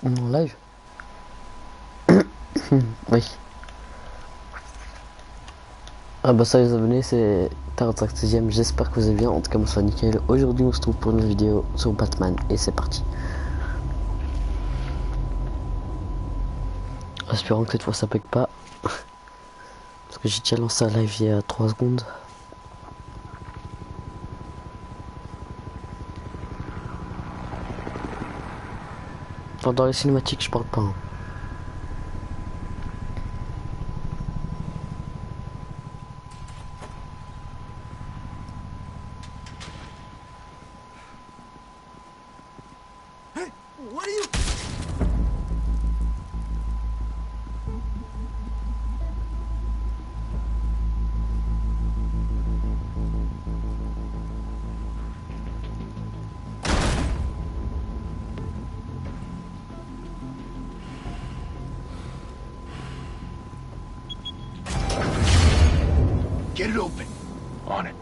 En live. Oui. Ah bah ça les abonnés, c'est 45e, j'espère que vous allez bien, en tout cas moi c'est nickel. Aujourd'hui on se trouve pour une vidéo sur Batman et c'est parti. Espérons que cette fois ça bug pas. Parce que j'ai déjà lancé un live il y a 3 secondes. Dans les cinématiques je parle pas. Hein. Get it open. On it.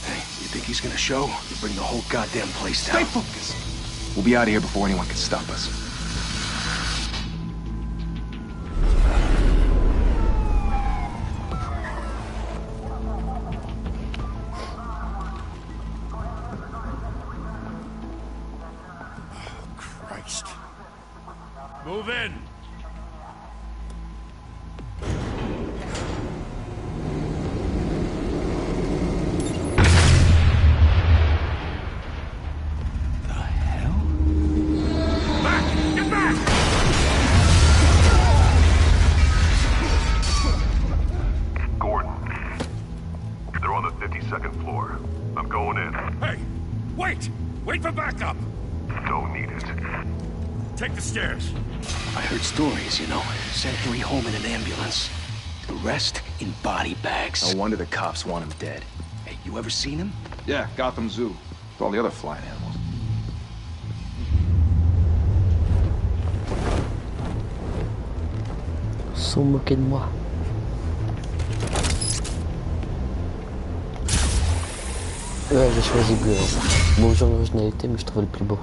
Hey, you think he's gonna show? You bring the whole goddamn place down. Stay focused. We'll be out of here before anyone can stop us. Oh, Christ. Move in. I'm going in. Hey! Wait! Wait for backup! Don't need it. Take the stairs. I heard stories, you know. Sent Henry home in an ambulance. The rest in body bags. No wonder the cops want him dead. Hey, you ever seen him? Yeah, Gotham Zoo. With all the other flying animals. Sont moqués de moi. Ouais, j'ai choisi bleu. Bon, genre l'originalité, mais je trouve le plus beau.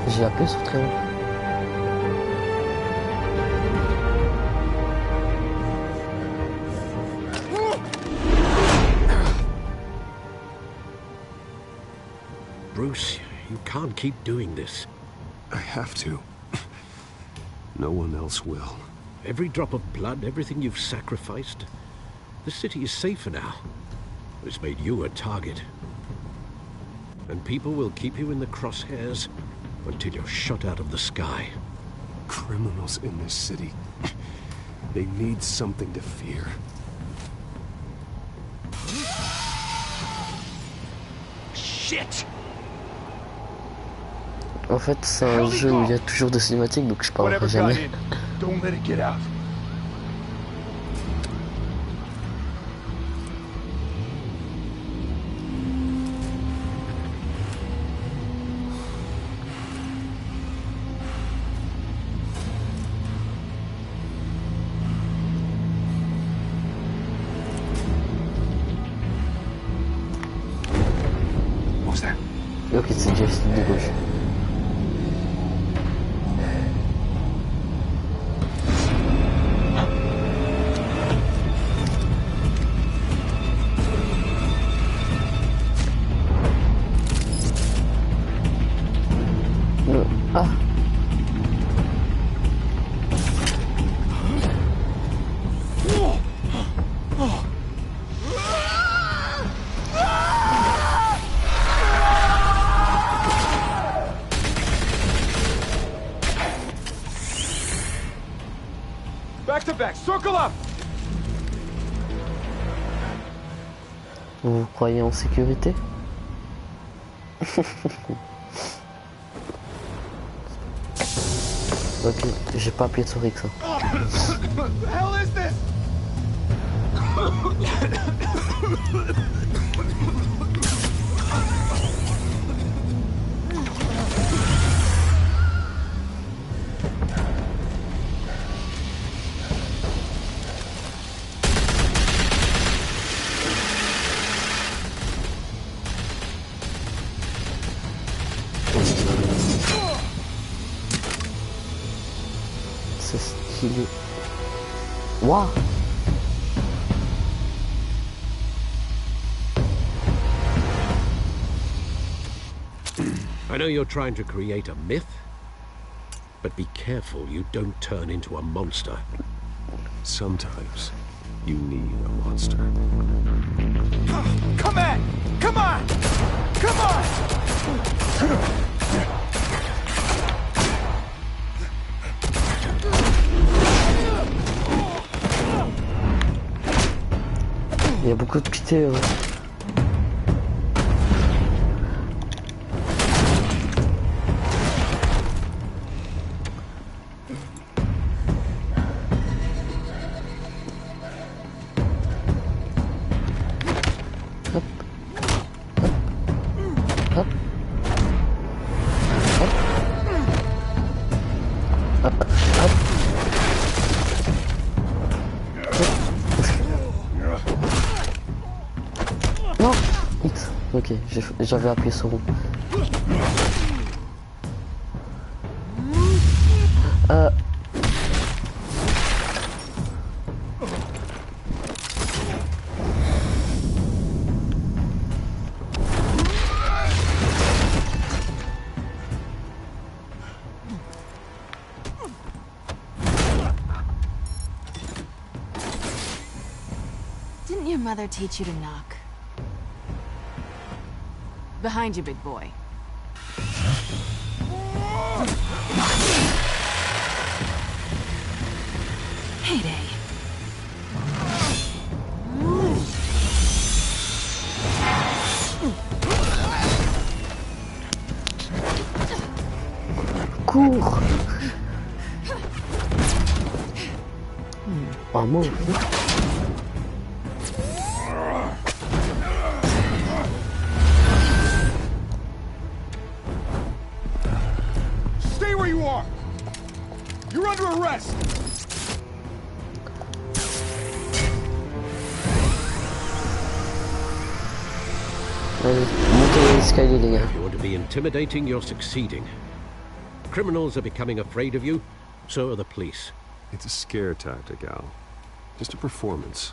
J'ai appelé sur très haut. Bruce, you can't keep doing this. I have to. No one else will. Every drop of blood, everything you've sacrificed. The city is safer now. It's made you a target. And people will keep you in the crosshairs until you're shot out of the sky. Criminals in this city. They need something to fear. Shit! En fait, c'est un jeu où il y a toujours des cinématiques, donc je parlerai jamais. Don't let it get out. What was that? Ok, c'est Jeff de gauche. Ah. Back to back, circle up! Vous vous croyez en sécurité? Ok, j'ai pas appuyé sur X. What the hell is this? stylé. Waouh. I know you're trying to create a myth, but be careful you don't turn into a monster. Sometimes you need a monster. Come on! Come on! Come on! Il y a beaucoup de pitié. Non, X. Ok, j'avais appuyé sur rond. Didn't your mother teach you to knock? Behind you, big boy. Heyday. Cours. Un mot. Stay where you are! You're under arrest! Allez, montez l'escalier, les gars. If you want to be intimidating, you're succeeding. Criminals are becoming afraid of you, so are the police. It's a scare tactic, Al. Just a performance.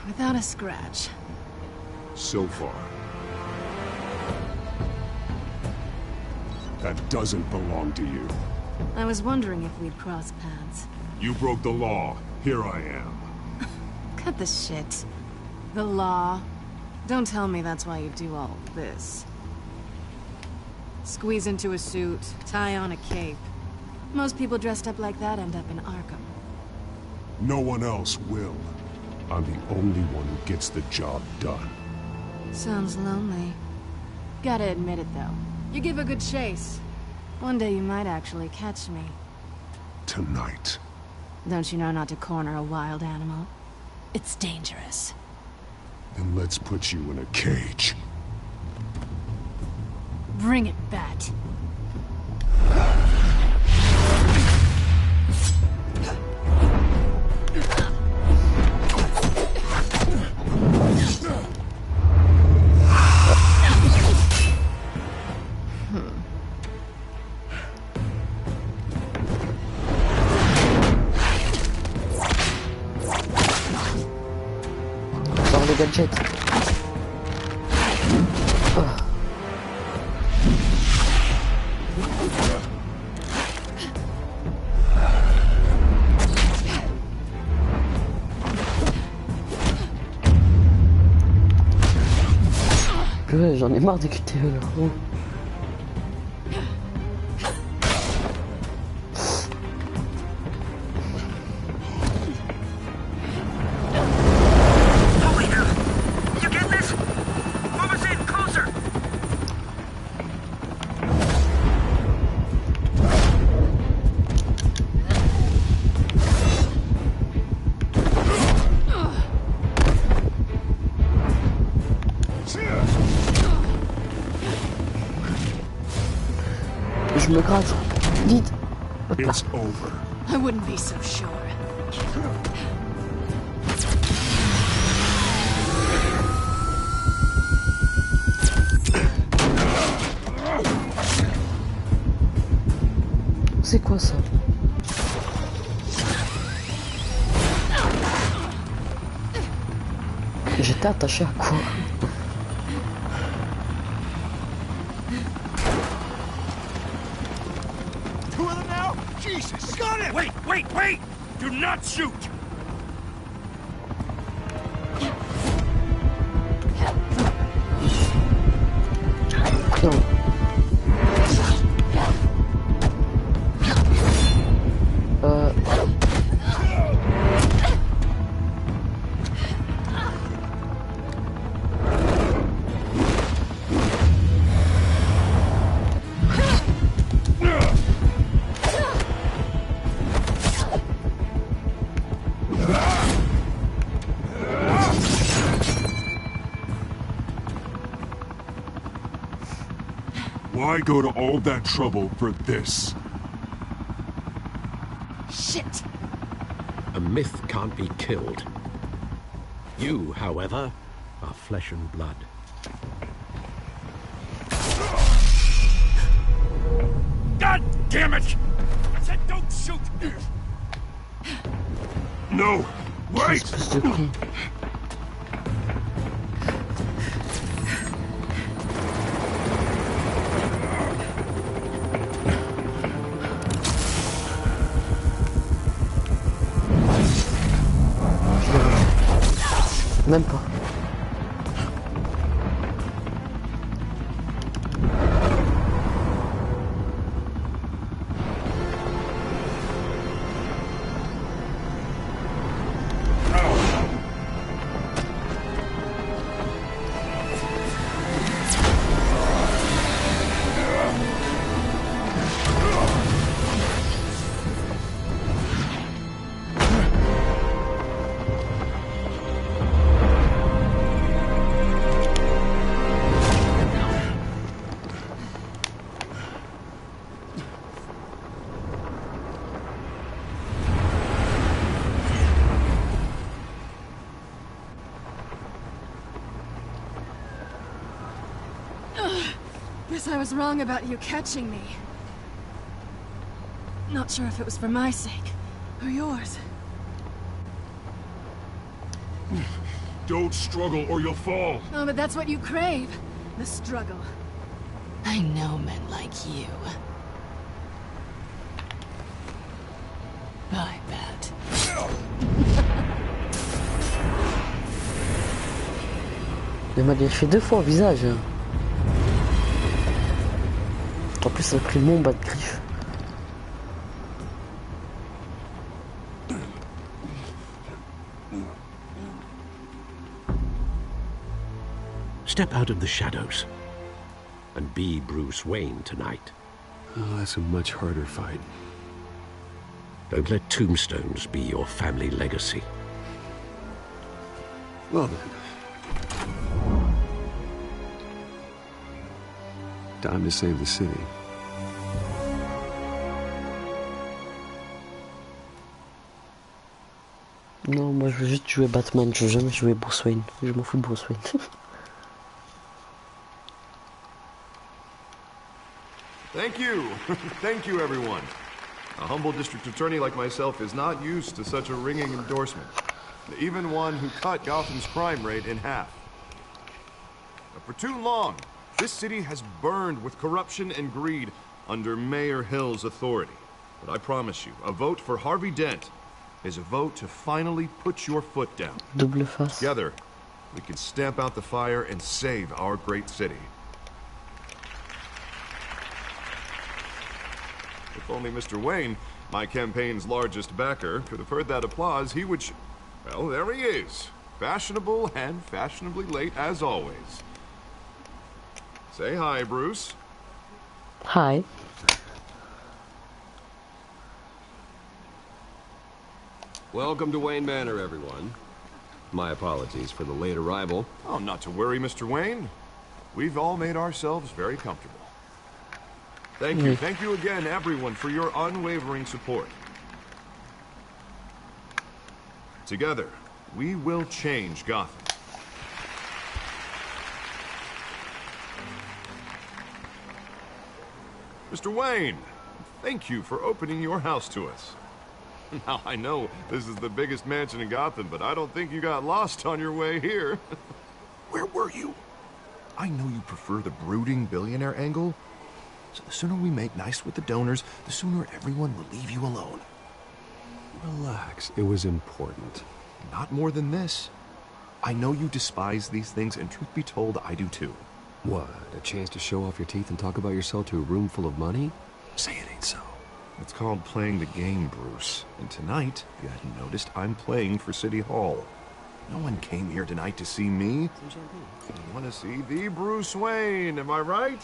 Without a scratch. So far. That doesn't belong to you. I was wondering if we'd cross paths. You broke the law. Here I am. Cut the shit. The law. Don't tell me that's why you do all this. Squeeze into a suit, tie on a cape. Most people dressed up like that end up in Arkham. No one else will. I'm the only one who gets the job done. Sounds lonely. Gotta admit it, though. You give a good chase. One day you might actually catch me. Tonight. Don't you know not to corner a wild animal? It's dangerous. Then let's put you in a cage. Bring it, Bat. Sors les gadgets. Purée, j'en ai marre d'écouter là. Oh. Je me gratte. Vite. It's over. I wouldn't be so sure. C'est quoi ça? J'étais attaché à quoi? Two of them now? Jesus! Got it! Wait, wait, wait! Do not shoot! Non. Why go to all that trouble for this? Shit! A myth can't be killed. You, however, are flesh and blood. God damn it! I said don't shoot! No! Wait! Espèce de con. Même pas. Guess I was wrong about you catching me. Not sure if it was for my sake, or yours. Don't struggle or you'll fall. Oh, but that's what you crave. The struggle. I know men like you. I bet. Il m'a fait 2 fois au visage. En plus, ça a pris mon bas de griffe. Step out of the shadows and be Bruce Wayne tonight. Oh, that's a much harder fight. Don't let tombstones be your family legacy. Well then. Time to save the city. Non, moi je veux juste jouer Batman, je veux jamais jouer Bruce Wayne. Je m'en fous de Bruce Wayne. Thank you. Thank you, everyone. A humble district attorney like myself is not used to such a ringing endorsement. Even one who cut Gotham's crime rate in half. For too long, this city has burned with corruption and greed under Mayor Hill's authority. But I promise you, a vote for Harvey Dent is a vote to finally put your foot down. Double face. Together, we can stamp out the fire and save our great city. If only Mr. Wayne, my campaign's largest backer, could have heard that applause, he would well, there he is. Fashionable and fashionably late as always. Say hi, Bruce. Hi. Welcome to Wayne Manor, everyone. My apologies for the late arrival. Oh, not to worry, Mr. Wayne. We've all made ourselves very comfortable. Thank you. Thank you again, everyone, for your unwavering support. Together, we will change Gotham. Mr. Wayne, thank you for opening your house to us. Now, I know this is the biggest mansion in Gotham, but I don't think you got lost on your way here. Where were you? I know you prefer the brooding billionaire angle, so the sooner we make nice with the donors, the sooner everyone will leave you alone. Relax, it was important. Not more than this. I know you despise these things, and truth be told, I do too. What, a chance to show off your teeth and talk about yourself to a room full of money? Say it ain't so. It's called playing the game, Bruce. And tonight, if you hadn't noticed, I'm playing for City Hall. No one came here tonight to see me. You want to see the Bruce Wayne, am I right?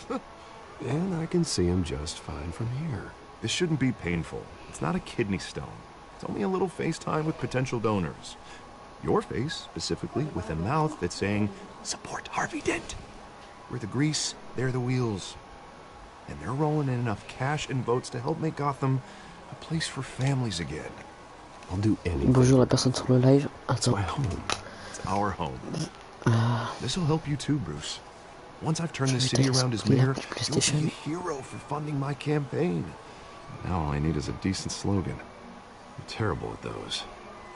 And I can see him just fine from here. This shouldn't be painful. It's not a kidney stone. It's only a little FaceTime with potential donors. Your face, specifically, with a mouth that's saying, support Harvey Dent. We're the grease, they're the wheels. And they're rolling in enough cash and votes to help make Gotham a place for families again. I'll do anything. Bonjour la personne sur le live. It's my home. It's our home. This'll help you too, Bruce. Once I've turned this city around as mayor, you'll be a hero for funding my campaign. Now all I need is a decent slogan. I'm terrible at those.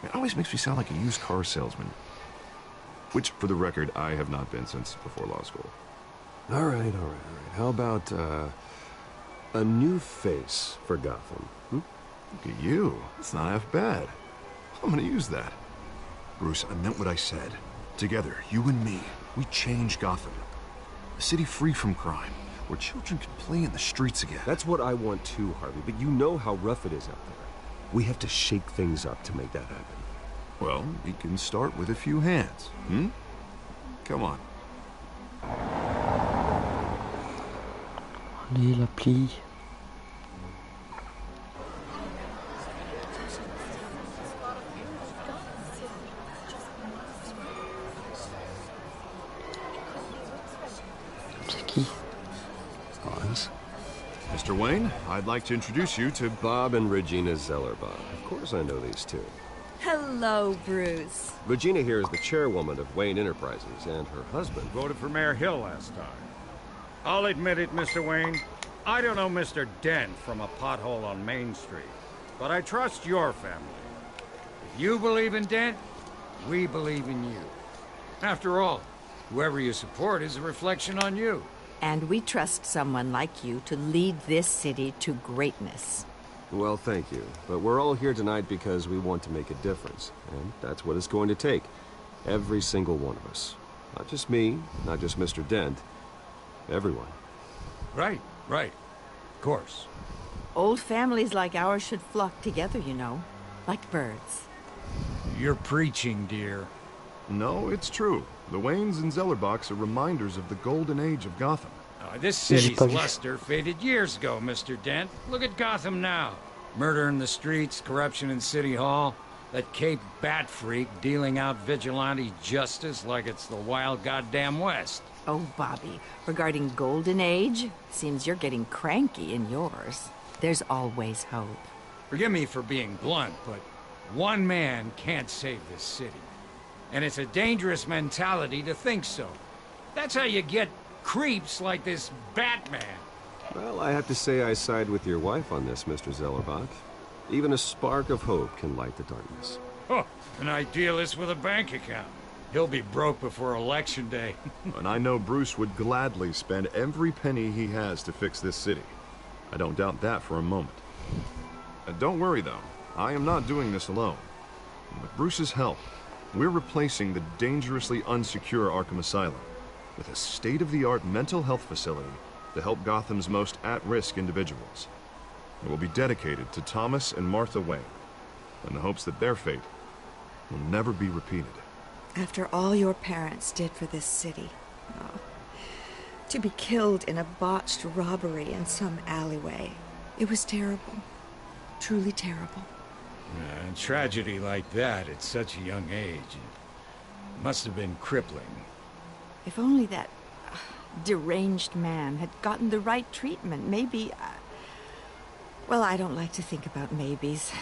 It always makes me sound like a used car salesman. Which, for the record, I have not been since before law school. All right. How about, a new face for Gotham? Look at you. It's not half bad. I'm gonna use that. Bruce, I meant what I said. Together, you and me, we change Gotham. A city free from crime, where children can play in the streets again. That's what I want too, Harvey, but you know how rough it is out there. We have to shake things up to make that happen. Well, we can start with a few hands, Come on. Allez, l'appli. C'est qui? Hans? Mr. Wayne, I'd like to introduce you to Bob and Regina Zellerbach. Of course I know these two. Hello, Bruce. Regina here is the chairwoman of Wayne Enterprises, and her husband... Voted for Mayor Hill last time. I'll admit it, Mr. Wayne. I don't know Mr. Dent from a pothole on Main Street, but I trust your family. If you believe in Dent, we believe in you. After all, whoever you support is a reflection on you. And we trust someone like you to lead this city to greatness. Well, thank you. But we're all here tonight because we want to make a difference. And that's what it's going to take. Every single one of us. Not just me, not just Mr. Dent. Everyone. Right. Of course. Old families like ours should flock together, you know. Like birds. You're preaching, dear. No, it's true. The Waynes and Zellerbachs are reminders of the golden age of Gotham. This city's luster faded years ago, Mr. Dent. Look at Gotham now. Murder in the streets, corruption in City Hall, that Cape Bat freak dealing out vigilante justice like it's the wild goddamn West. Oh, Bobby, regarding Golden Age, seems you're getting cranky in yours. There's always hope. Forgive me for being blunt, but one man can't save this city. And it's a dangerous mentality to think so. That's how you get creeps like this Batman. Well, I have to say I side with your wife on this, Mr. Zellerbach. Even a spark of hope can light the darkness. Oh, an idealist with a bank account. He'll be broke before Election Day. And I know Bruce would gladly spend every penny he has to fix this city. I don't doubt that for a moment. Don't worry, though. I am not doing this alone. With Bruce's help, we're replacing the dangerously unsecure Arkham Asylum with a state-of-the-art mental health facility to help Gotham's most at-risk individuals. It will be dedicated to Thomas and Martha Wayne, in the hopes that their fate will never be repeated. After all your parents did for this city, to be killed in a botched robbery in some alleyway, it was terrible. Truly terrible. A tragedy like that at such a young age, it must have been crippling. If only that deranged man had gotten the right treatment, maybe... Well, I don't like to think about maybes.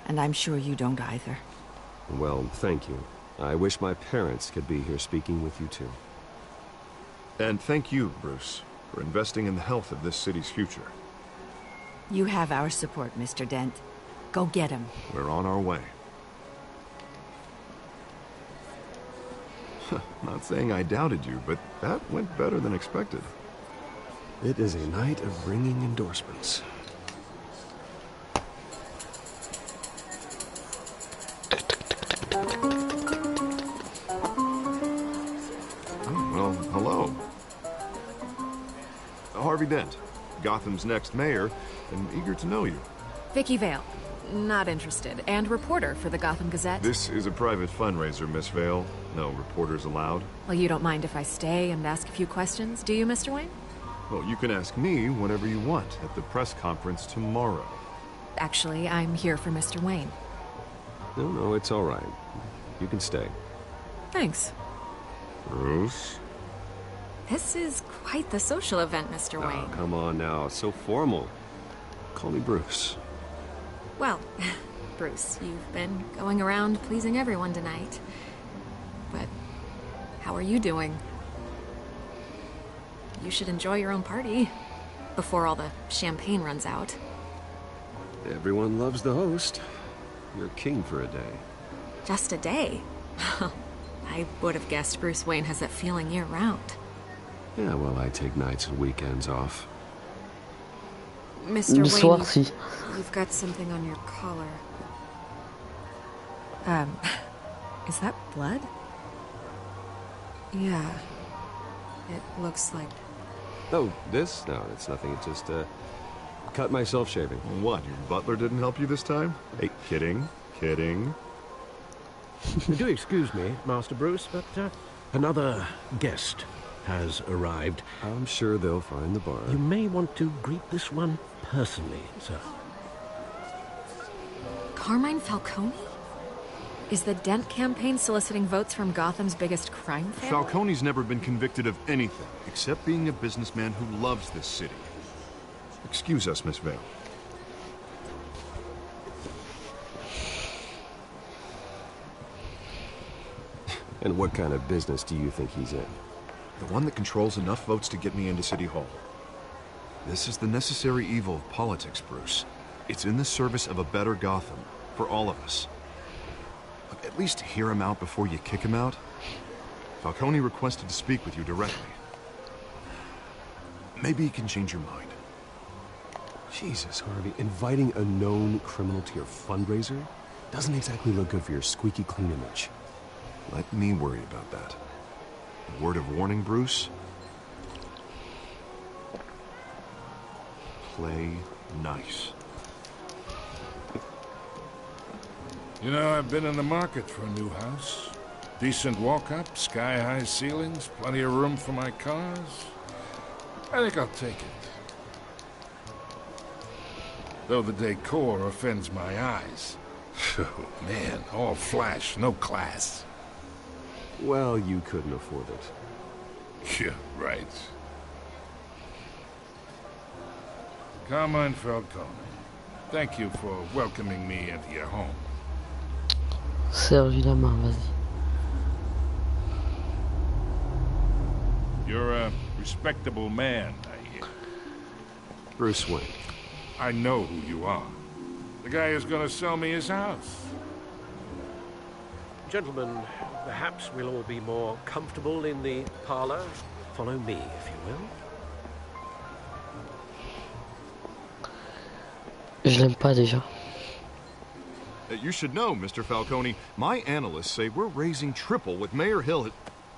And I'm sure you don't either. Well, thank you. I wish my parents could be here speaking with you too. And thank you, Bruce, for investing in the health of this city's future. You have our support, Mr. Dent. Go get him. We're on our way. Not saying I doubted you, but that went better than expected. It is a night of ringing endorsements. Oh, well, hello. Harvey Dent, Gotham's next mayor, and eager to know you. Vicky Vale. Not interested. And reporter for the Gotham Gazette. This is a private fundraiser, Miss Vale. No reporters allowed. Well, you don't mind if I stay and ask a few questions, do you, Mr. Wayne? Well, you can ask me whenever you want at the press conference tomorrow. Actually, I'm here for Mr. Wayne. No, it's all right. You can stay. Thanks. Bruce? This is quite the social event, Mr. Wayne. Oh, come on now. So formal. Call me Bruce. Well, Bruce, you've been going around pleasing everyone tonight. But how are you doing? You should enjoy your own party before all the champagne runs out. Everyone loves the host. You're king for a day. Just a day? I would have guessed Bruce Wayne has that feeling year-round. Yeah, well, I take nights and weekends off. Mr. Le soir, si. Wayne, you've got something on your collar. Is that blood? Yeah. It looks like... Oh, this? No, it's nothing. It just, cut myself shaving. What, your butler didn't help you this time? Hey, kidding. Do excuse me, Master Bruce, but another guest has arrived. I'm sure they'll find the bar. You may want to greet this one personally, sir. Carmine Falcone? Is the Dent campaign soliciting votes from Gotham's biggest crime family? Falcone's never been convicted of anything, except being a businessman who loves this city. Excuse us, Miss Vale. And what kind of business do you think he's in? The one that controls enough votes to get me into City Hall. This is the necessary evil of politics, Bruce. It's in the service of a better Gotham, for all of us. Look, at least hear him out before you kick him out. Falcone requested to speak with you directly. Maybe he can change your mind. Jesus, Harvey, inviting a known criminal to your fundraiser doesn't exactly look good for your squeaky clean image. Let me worry about that. A word of warning, Bruce. Play nice. You know, I've been in the market for a new house. Decent walk-up, sky-high ceilings, plenty of room for my cars. I think I'll take it. Though the decor offends my eyes. Oh, man, all flash, no class. Well, you couldn't afford it. Yeah, right. Carmine Falcone, thank you for welcoming me into your home. Serge la main, vas-y. You're a respectable man, I hear. Bruce Wayne. I know who you are. The guy who's gonna sell me his house. Gentlemen, perhaps we'll all be more comfortable in the parlor. Follow me, if you will. Je l'aime pas déjà. You should know, Mr. Falcone, my analysts say we're raising triple with Mayor Hill.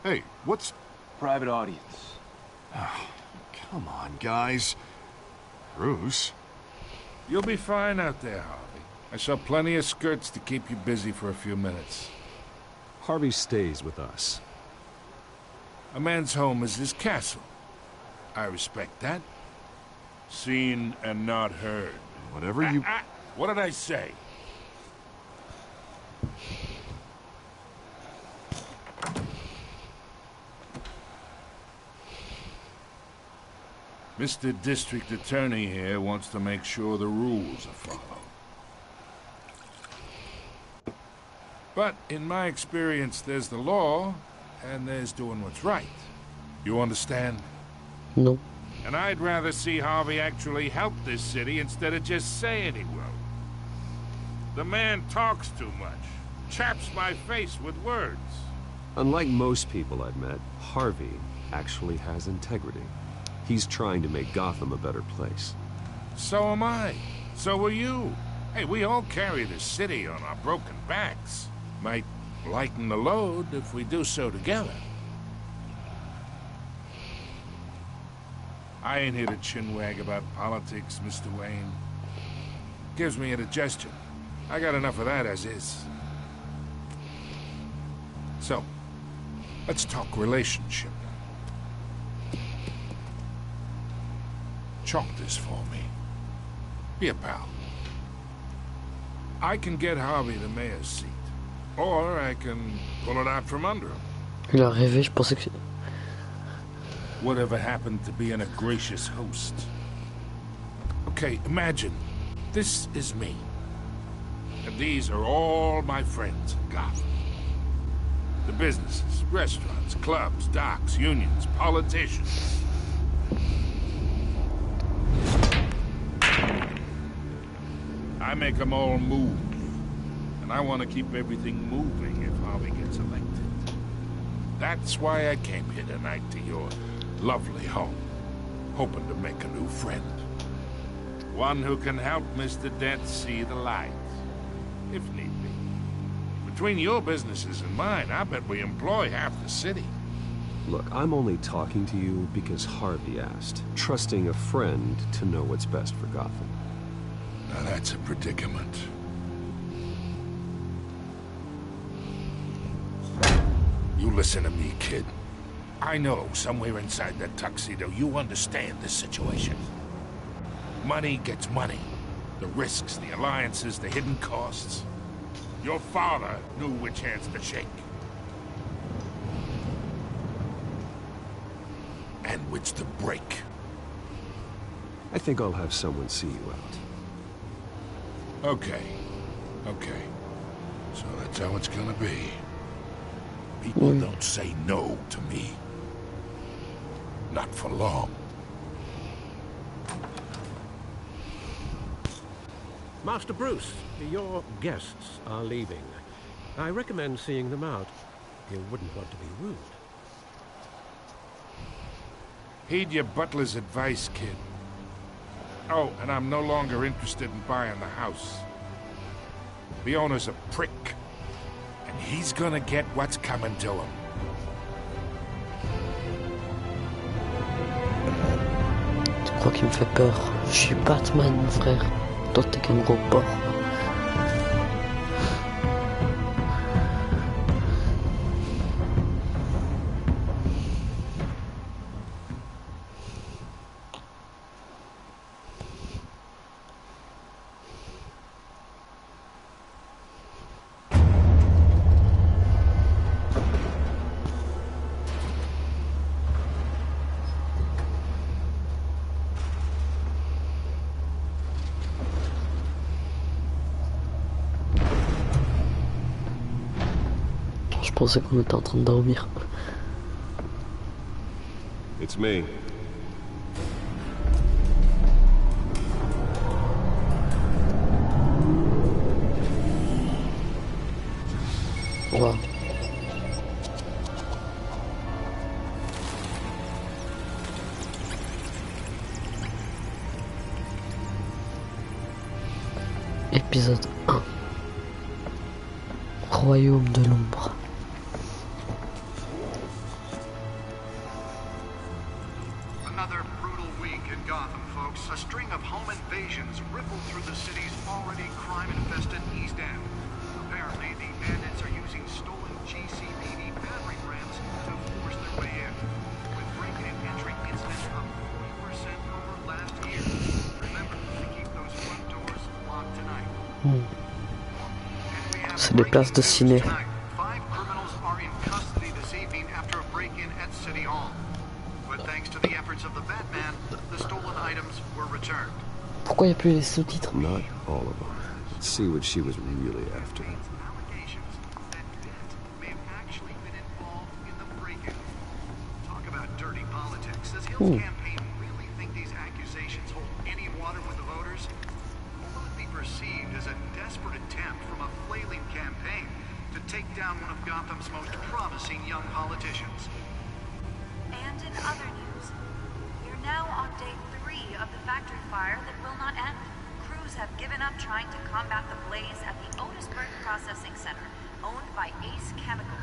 Hey, what's... Private audience. Come on, guys. Bruce? You'll be fine out there, Harvey. I saw plenty of skirts to keep you busy for a few minutes. Harvey stays with us. A man's home is his castle. I respect that. Seen and not heard. Whatever you... What did I say? Mr. District Attorney here wants to make sure the rules are followed. But in my experience, there's the law, and there's doing what's right. You understand? Non. And I'd rather see Harvey actually help this city instead of just saying he will. The man talks too much, chaps my face with words. Unlike most people I've met, Harvey actually has integrity. He's trying to make Gotham a better place. So am I. So are you. Hey, we all carry this city on our broken backs. Might lighten the load if we do so together. I ain't here to chinwag about politics, Mr. Wayne. Gives me indigestion. I got enough of that as is. So, let's talk relationship. Chalk this for me. Be a pal. I can get Harvey the mayor's seat. Or I can pull it out from under him. Il a rêvé, je pensais que... Whatever happened to being a gracious host? Okay, imagine. This is me. And these are all my friends in Gotham. The businesses, restaurants, clubs, docks, unions, politicians. I make them all move. And I want to keep everything moving if Harvey gets elected. That's why I came here tonight to your lovely home, hoping to make a new friend. One who can help Mr. Dent see the light, if need be. Between your businesses and mine, I bet we employ half the city. Look, I'm only talking to you because Harvey asked, trusting a friend to know what's best for Gotham. Now that's a predicament. You listen to me, kid. I know somewhere inside that tuxedo you understand this situation. Money gets money. The risks, the alliances, the hidden costs. Your father knew which hands to shake. And which to break. I think I'll have someone see you out. Okay. Okay. So that's how it's gonna be. People don't say no to me. Not for long. Master Bruce, your guests are leaving. I recommend seeing them out. You wouldn't want to be rude. Heed your butler's advice, kid. Oh, and I'm no longer interested in buying the house. The owner's a prick. And he's gonna get what's coming to him. Tu crois qu'il me fait peur? Je suis Batman, mon frère. Toi, t'es qu'un gros porc. Je pensais qu'on était en train de dormir. It's me. Wow. Épisode 1. Royaume de l'ombre. Another brutal week in Gotham, folks. A string of home invasions rippled through the city's already crime-infested East End. Apparently, the bandits are using stolen GCPD battery rams to force their way in, with break-in entry incidents up 40% over last year. Remember to keep those front doors locked tonight. C'est des places de ciné. 5 criminals are in custody this evening after a break-in at City Hall. But thanks to the efforts of the Batman, the stolen items were returned. Pourquoi il n'y a plus les sous-titres? Not all of them. Let's see what she was really after. Allegations that Dent may have actually been involved in the break-in. Talk about dirty politics. Does Hill's campaign really take down one of Gotham's most promising young politicians. And in other news, we're now on day 3 of the factory fire that will not end. Crews have given up trying to combat the blaze at the Otisburg Processing Center, owned by Ace Chemical.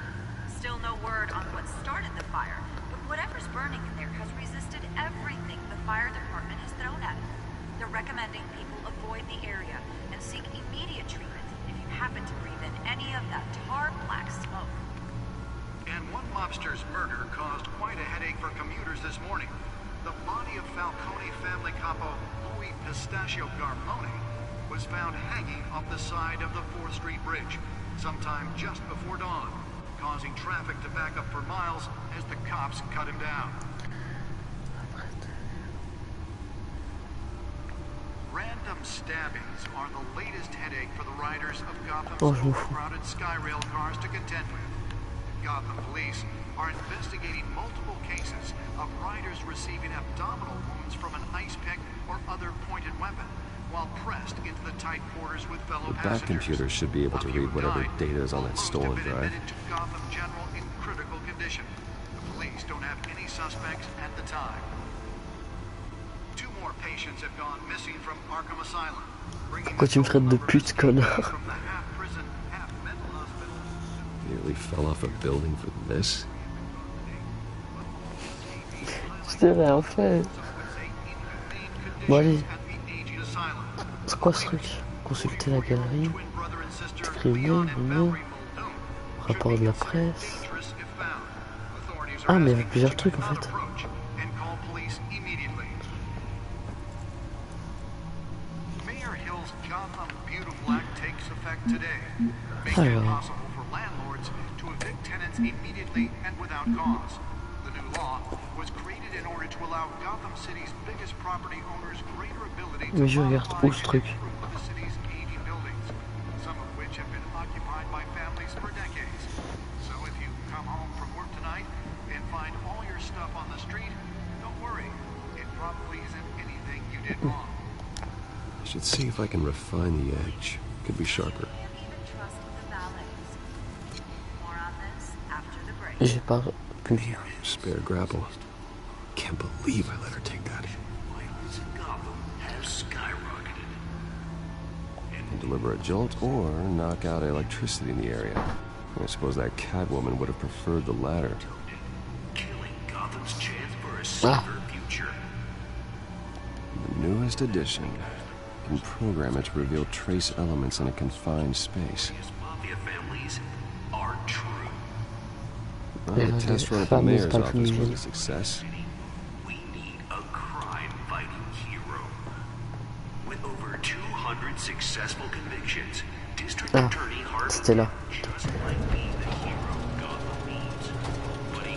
Still no word on what started the fire, but whatever's burning in there has resisted everything the fire department has thrown at it. They're recommending people avoid the area and seek immediate treatment if you happen to breathe in any of that tar black smoke. And one mobster's murder caused quite a headache for commuters this morning. The body of Falcone family capo Louis Pistachio Garmone was found hanging off the side of the 4th Street Bridge sometime just before dawn, causing traffic to back up for miles as the cops cut him down. Random stabbings are the latest headache for the riders of Gotham's overcrowded Skyrail cars to contend with. Gotham police are investigating multiple cases of riders receiving abdominal wounds from an ice pick or other pointed weapon while pressed into the tight quarters with fellow passengers. That computer should be able to read whatever data is on that stolen drive. To Gotham General in critical condition. The police don't have any suspects at the time. 2 more patients have gone missing from Arkham Asylum. Pourquoi tu me traites de pute, connard? Nearly fell off a building for this. Je t'ai rien fait. Bon allez. C'est quoi ce truc? Consulter la galerie. Exprimer, rapport de la presse. Ah mais il y avait plusieurs trucs en fait. Alors. Immediately and without cause. The new law was created in order to allow Gotham City's biggest property owners greater ability to modify and improve the city's aging buildings, some of which have been occupied by families for decades. So if you come home from work tonight and find all your stuff on the street, don't worry. It probably isn't anything you did wrong. I should see if I can refine the edge. Could be sharper. J'ai pas pu. Spare grapple. Can't believe I let her take that. And deliver a jolt or knock out electricity in the area. I suppose that Catwoman would have preferred the latter. The newest edition. You can program it to reveal trace elements in a confined space. Well, the test run at the mayor's office was a success. We need a crime-fighting hero. With over 200 successful convictions, District Attorney c'était là.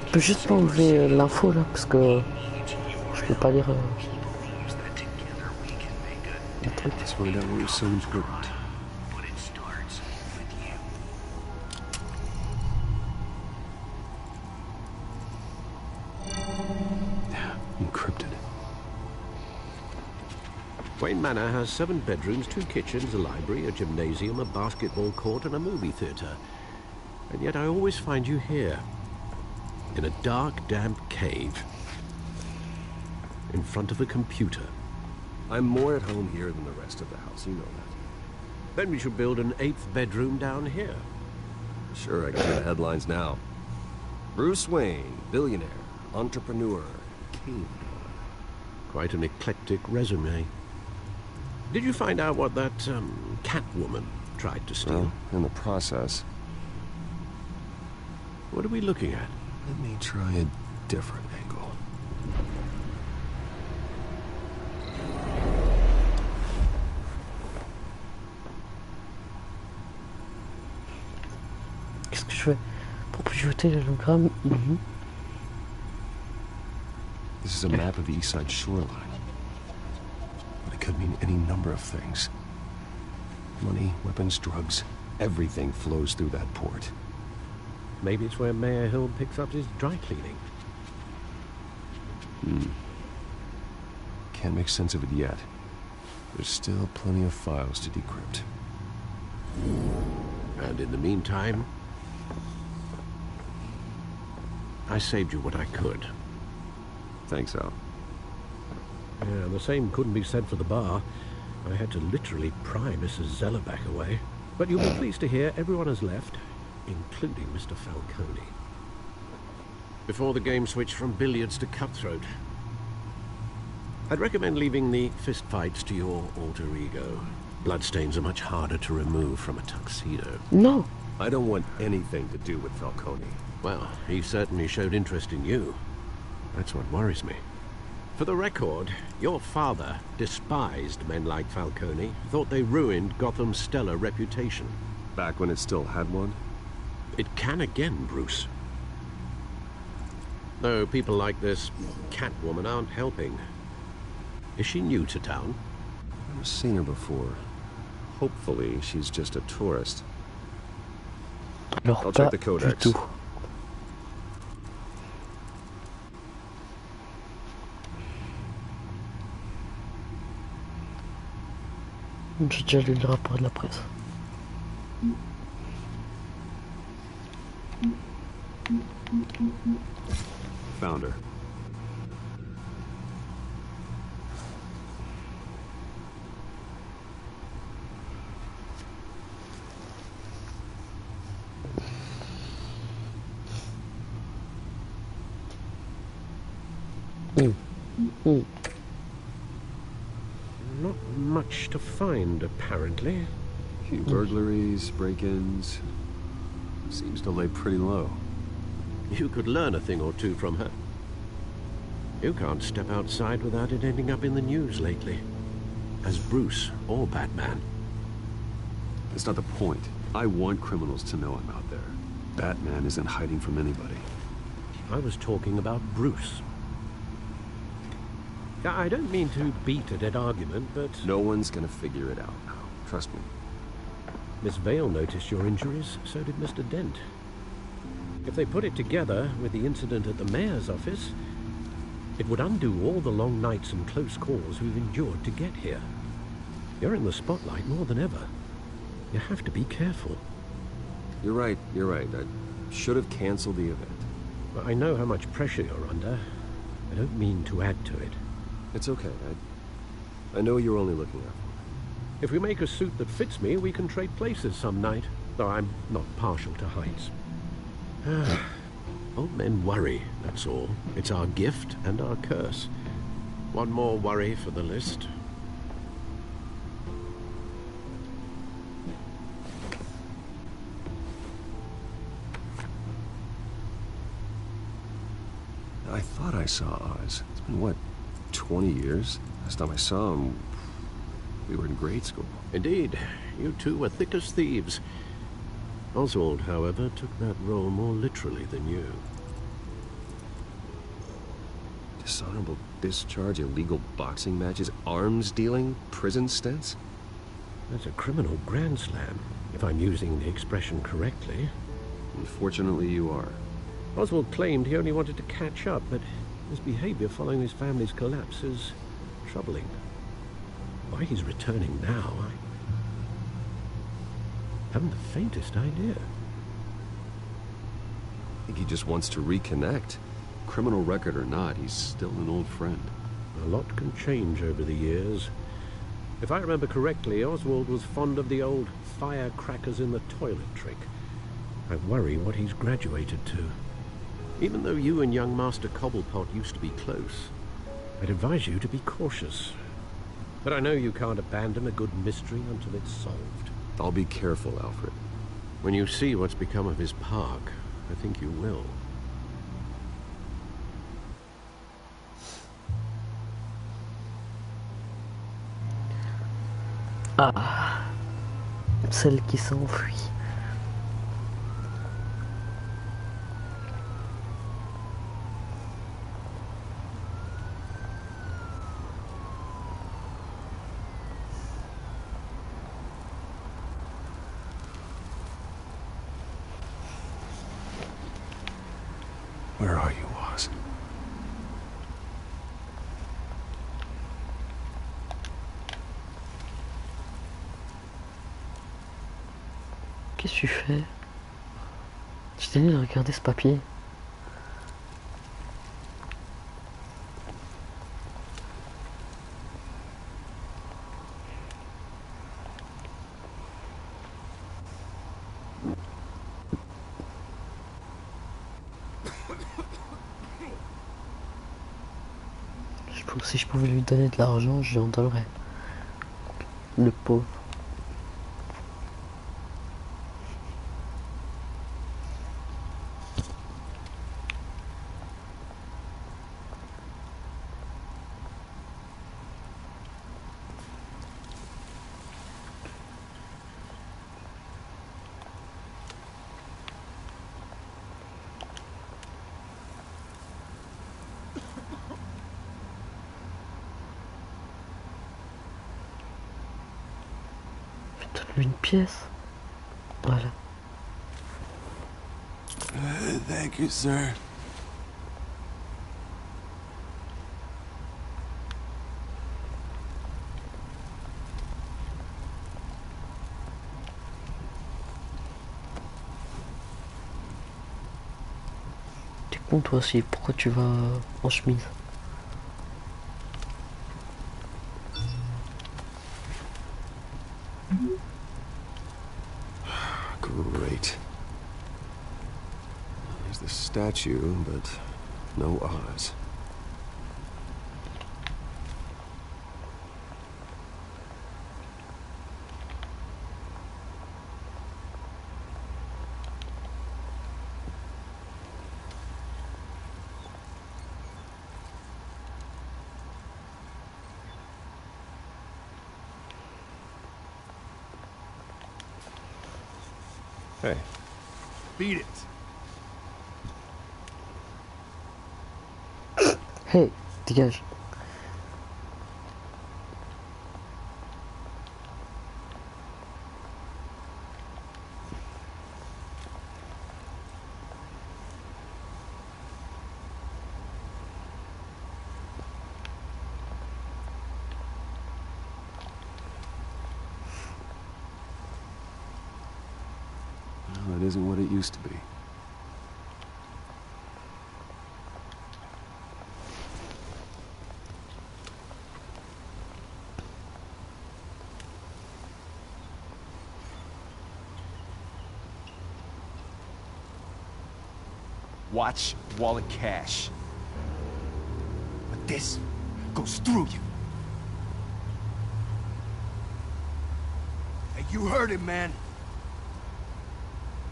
Je peux juste pas enlever l'info là parce que je peux pas lire le truc. Let's find out what was so important. Encrypted. Wayne Manor has 7 bedrooms, 2 kitchens, a library, a gymnasium, a basketball court, and a movie theatre. And yet I always find you here, in a dark, damp cave, in front of a computer. I'm more at home here than the rest of the house, you know that. Then we should build an 8th bedroom down here. Sure, I can see the headlines now. Bruce Wayne, billionaire, entrepreneur, king. Quite an eclectic resume. Did you find out what that, Catwoman tried to steal? Well, in the process. What are we looking at? Let me try a different angle. Qu'est-ce que je fais? Pour pivoter l'hologramme. This is a map of the East Side shoreline. But it could mean any number of things. Money, weapons, drugs, everything flows through that port. Maybe it's where Mayor Hill picks up his dry cleaning. Can't make sense of it yet. There's still plenty of files to decrypt. And in the meantime, I saved you what I could. Thanks, Al. Yeah, the same couldn't be said for the bar. I had to literally pry Mrs. Zeller back away. But you'll be pleased to hear everyone has left, including Mr. Falcone. Before the game switched from billiards to cutthroat. I'd recommend leaving the fistfights to your alter ego. Bloodstains are much harder to remove from a tuxedo. No. I don't want anything to do with Falcone. Well, he certainly showed interest in you. That's what worries me. For the record, your father despised men like Falcone, thought they ruined Gotham's stellar reputation. Back when it still had one? It can again, Bruce. Though people like this Catwoman aren't helping. Is she new to town? I've never seen her before. Hopefully, she's just a tourist. Alors, I'll check the codex. du tout. J'ai déjà lu le rapport de la presse. Found her. Not much to find, apparently. A few burglaries, break-ins. Seems to lay pretty low. You could learn a thing or two from her. You can't step outside without it ending up in the news lately. As Bruce or Batman. That's not the point. I want criminals to know I'm out there. Batman isn't hiding from anybody. I was talking about Bruce. I don't mean to beat a dead argument, but... No one's gonna figure it out now. Trust me. Miss Vale noticed your injuries, so did Mr. Dent. If they put it together with the incident at the mayor's office, it would undo all the long nights and close calls we've endured to get here. You're in the spotlight more than ever. You have to be careful. You're right. I should have canceled the event. I know how much pressure you're under. I don't mean to add to it. It's okay. I know you're only looking out for me. If we make a suit that fits me, we can trade places some night. Though I'm not partial to heights. Old men worry, that's all. It's our gift and our curse. One more worry for the list. I thought I saw Oz. It's been, what, 20 years? Last time I saw him, we were in grade school. Indeed. You two were thick as thieves. Oswald, however, took that role more literally than you. Dishonorable discharge, illegal boxing matches, arms dealing, prison stints? That's a criminal grand slam, if I'm using the expression correctly. Unfortunately, you are. Oswald claimed he only wanted to catch up, but his behavior following his family's collapse is troubling. Why he's returning now, I haven't the faintest idea. I think he just wants to reconnect. Criminal record or not, he's still an old friend. A lot can change over the years. If I remember correctly, Oswald was fond of the old firecrackers in the toilet trick. I worry what he's graduated to. Even though you and young Master Cobblepot used to be close, I'd advise you to be cautious. But I know you can't abandon a good mystery until it's solved. I'll be careful, Alfred. When you see what's become of his park, I think you will. Ah, celle qui s'enfuit. Where are you, Oz? Qu'est-ce que tu fais? Je t'ai dit de regarder ce papier. Si je pouvais lui donner de l'argent, je lui en donnerais. Le pauvre. Donne-lui une pièce. Voilà. Thank you, sir. T'es con toi aussi, pourquoi tu vas en chemise? Great. There's the statue, but no Oz. Hey. Beat it. Hey, dégage. Well, it isn't what it used to be. Watch wallet cash. But this goes through you. Hey, you heard it, man.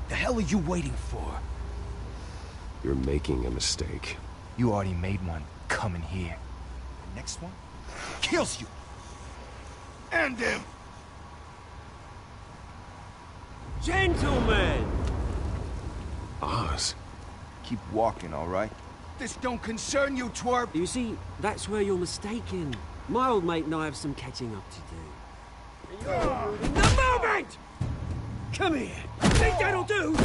The hell are you waiting for? You're making a mistake. You already made one coming here. The next one kills you. And him. Gentlemen! Oz. Keep walking, all right? This don't concern you, twerp. You see, that's where you're mistaken. My old mate and I have some catching up to do. The moment! Come here. Think that'll do?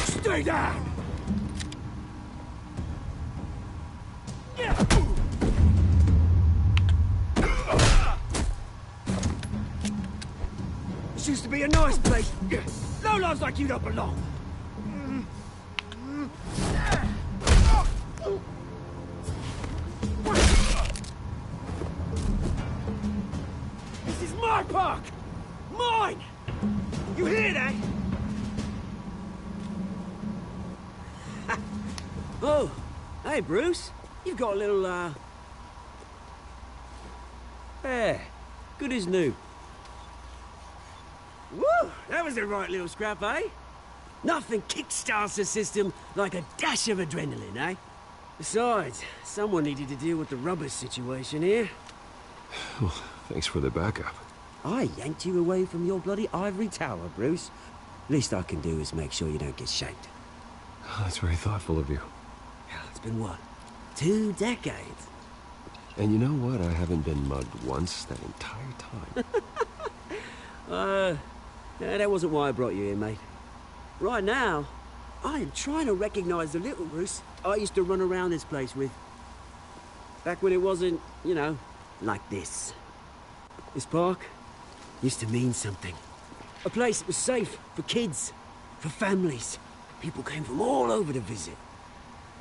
Stay down! This used to be a nice place. No lives like you don't belong. This is my park! Mine! You hear that? Oh, hey Bruce. You've got a little, hair. Good as new. Woo! That was a right little scrap, eh? Nothing kickstarts the system like a dash of adrenaline, eh? Besides, someone needed to deal with the rubber situation here. Well, thanks for the backup. I yanked you away from your bloody ivory tower, Bruce. Least I can do is make sure you don't get shanked. Oh, that's very thoughtful of you. It's been what? 2 decades? And you know what? I haven't been mugged once that entire time. Yeah, that wasn't why I brought you here, mate. Right now, I am trying to recognize the little Bruce I used to run around this place with. Back when it wasn't, you know, like this. This park used to mean something. A place that was safe for kids, for families. People came from all over to visit.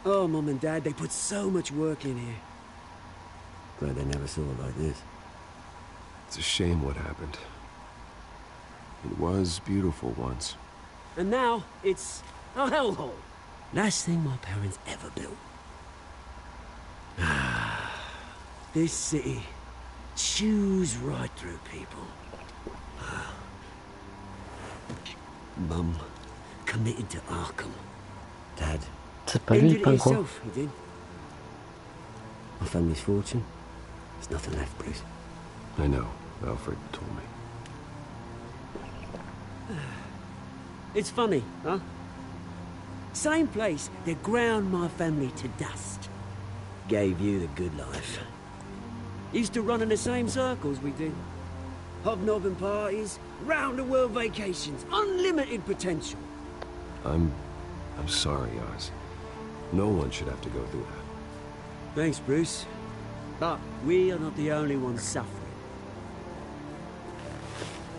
Oh, Mum and Dad, they put so much work in here. Glad they never saw it like this. It's a shame what happened. It was beautiful once. And now, it's a hellhole. Last thing my parents ever built. This city chews right through people. Mum committed to Arkham. Dad C'est pas lui ended le it pingouin. himself, he did. My family's fortune, there's nothing left, Bruce. I know. Alfred told me. It's funny, huh? Same place that ground my family to dust. Gave you the good life. Used to run in the same circles we did. Hobnobbing parties, round-the-world vacations, unlimited potential. I'm sorry, Oz. No one should have to go through that. Thanks, Bruce. But we are not the only ones suffering.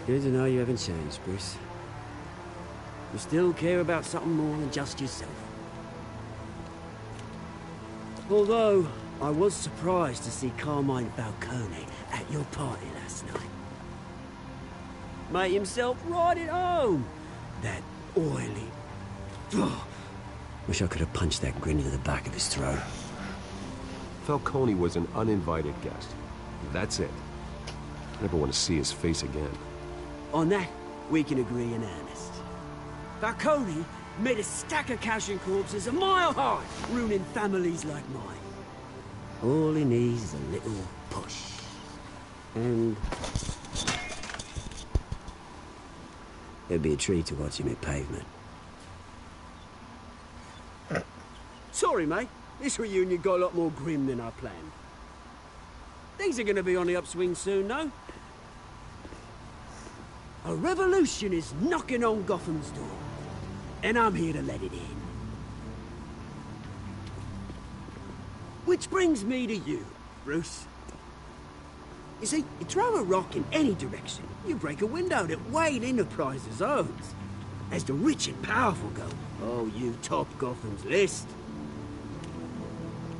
Good to know you haven't changed, Bruce. You still care about something more than just yourself. Although, I was surprised to see Carmine Falcone at your party last night. Made himself right at home. That oily... Wish I could have punched that grin into the back of his throat. Falcone was an uninvited guest. That's it. Never want to see his face again. On that, we can agree in earnest. Falcone made a stack of cash and corpses a mile high, ruining families like mine. All he needs is a little push. And... it'd be a treat to watch him hit pavement. Sorry, mate. This reunion got a lot more grim than I planned. Things are gonna be on the upswing soon, though. A revolution is knocking on Gotham's door. And I'm here to let it in. Which brings me to you, Bruce. You see, you throw a rock in any direction, you break a window that Wayne Enterprises owns. As the rich and powerful go, oh, you top Gotham's list.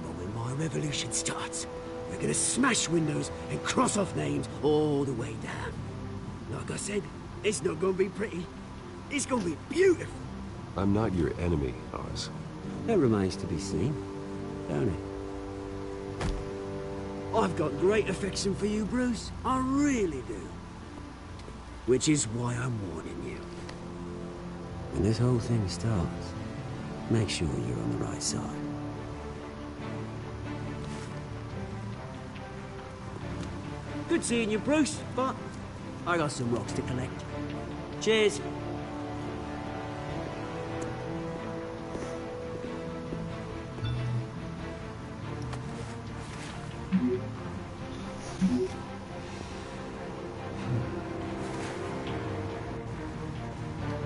But when my revolution starts, we're gonna smash windows and cross off names all the way down. Like I said, it's not gonna be pretty. It's gonna be beautiful. I'm not your enemy, Oz. That remains to be seen, don't it? I've got great affection for you, Bruce. I really do. Which is why I'm warning you. When this whole thing starts, make sure you're on the right side. Good seeing you, Bruce, but I got some rocks to collect. Cheers.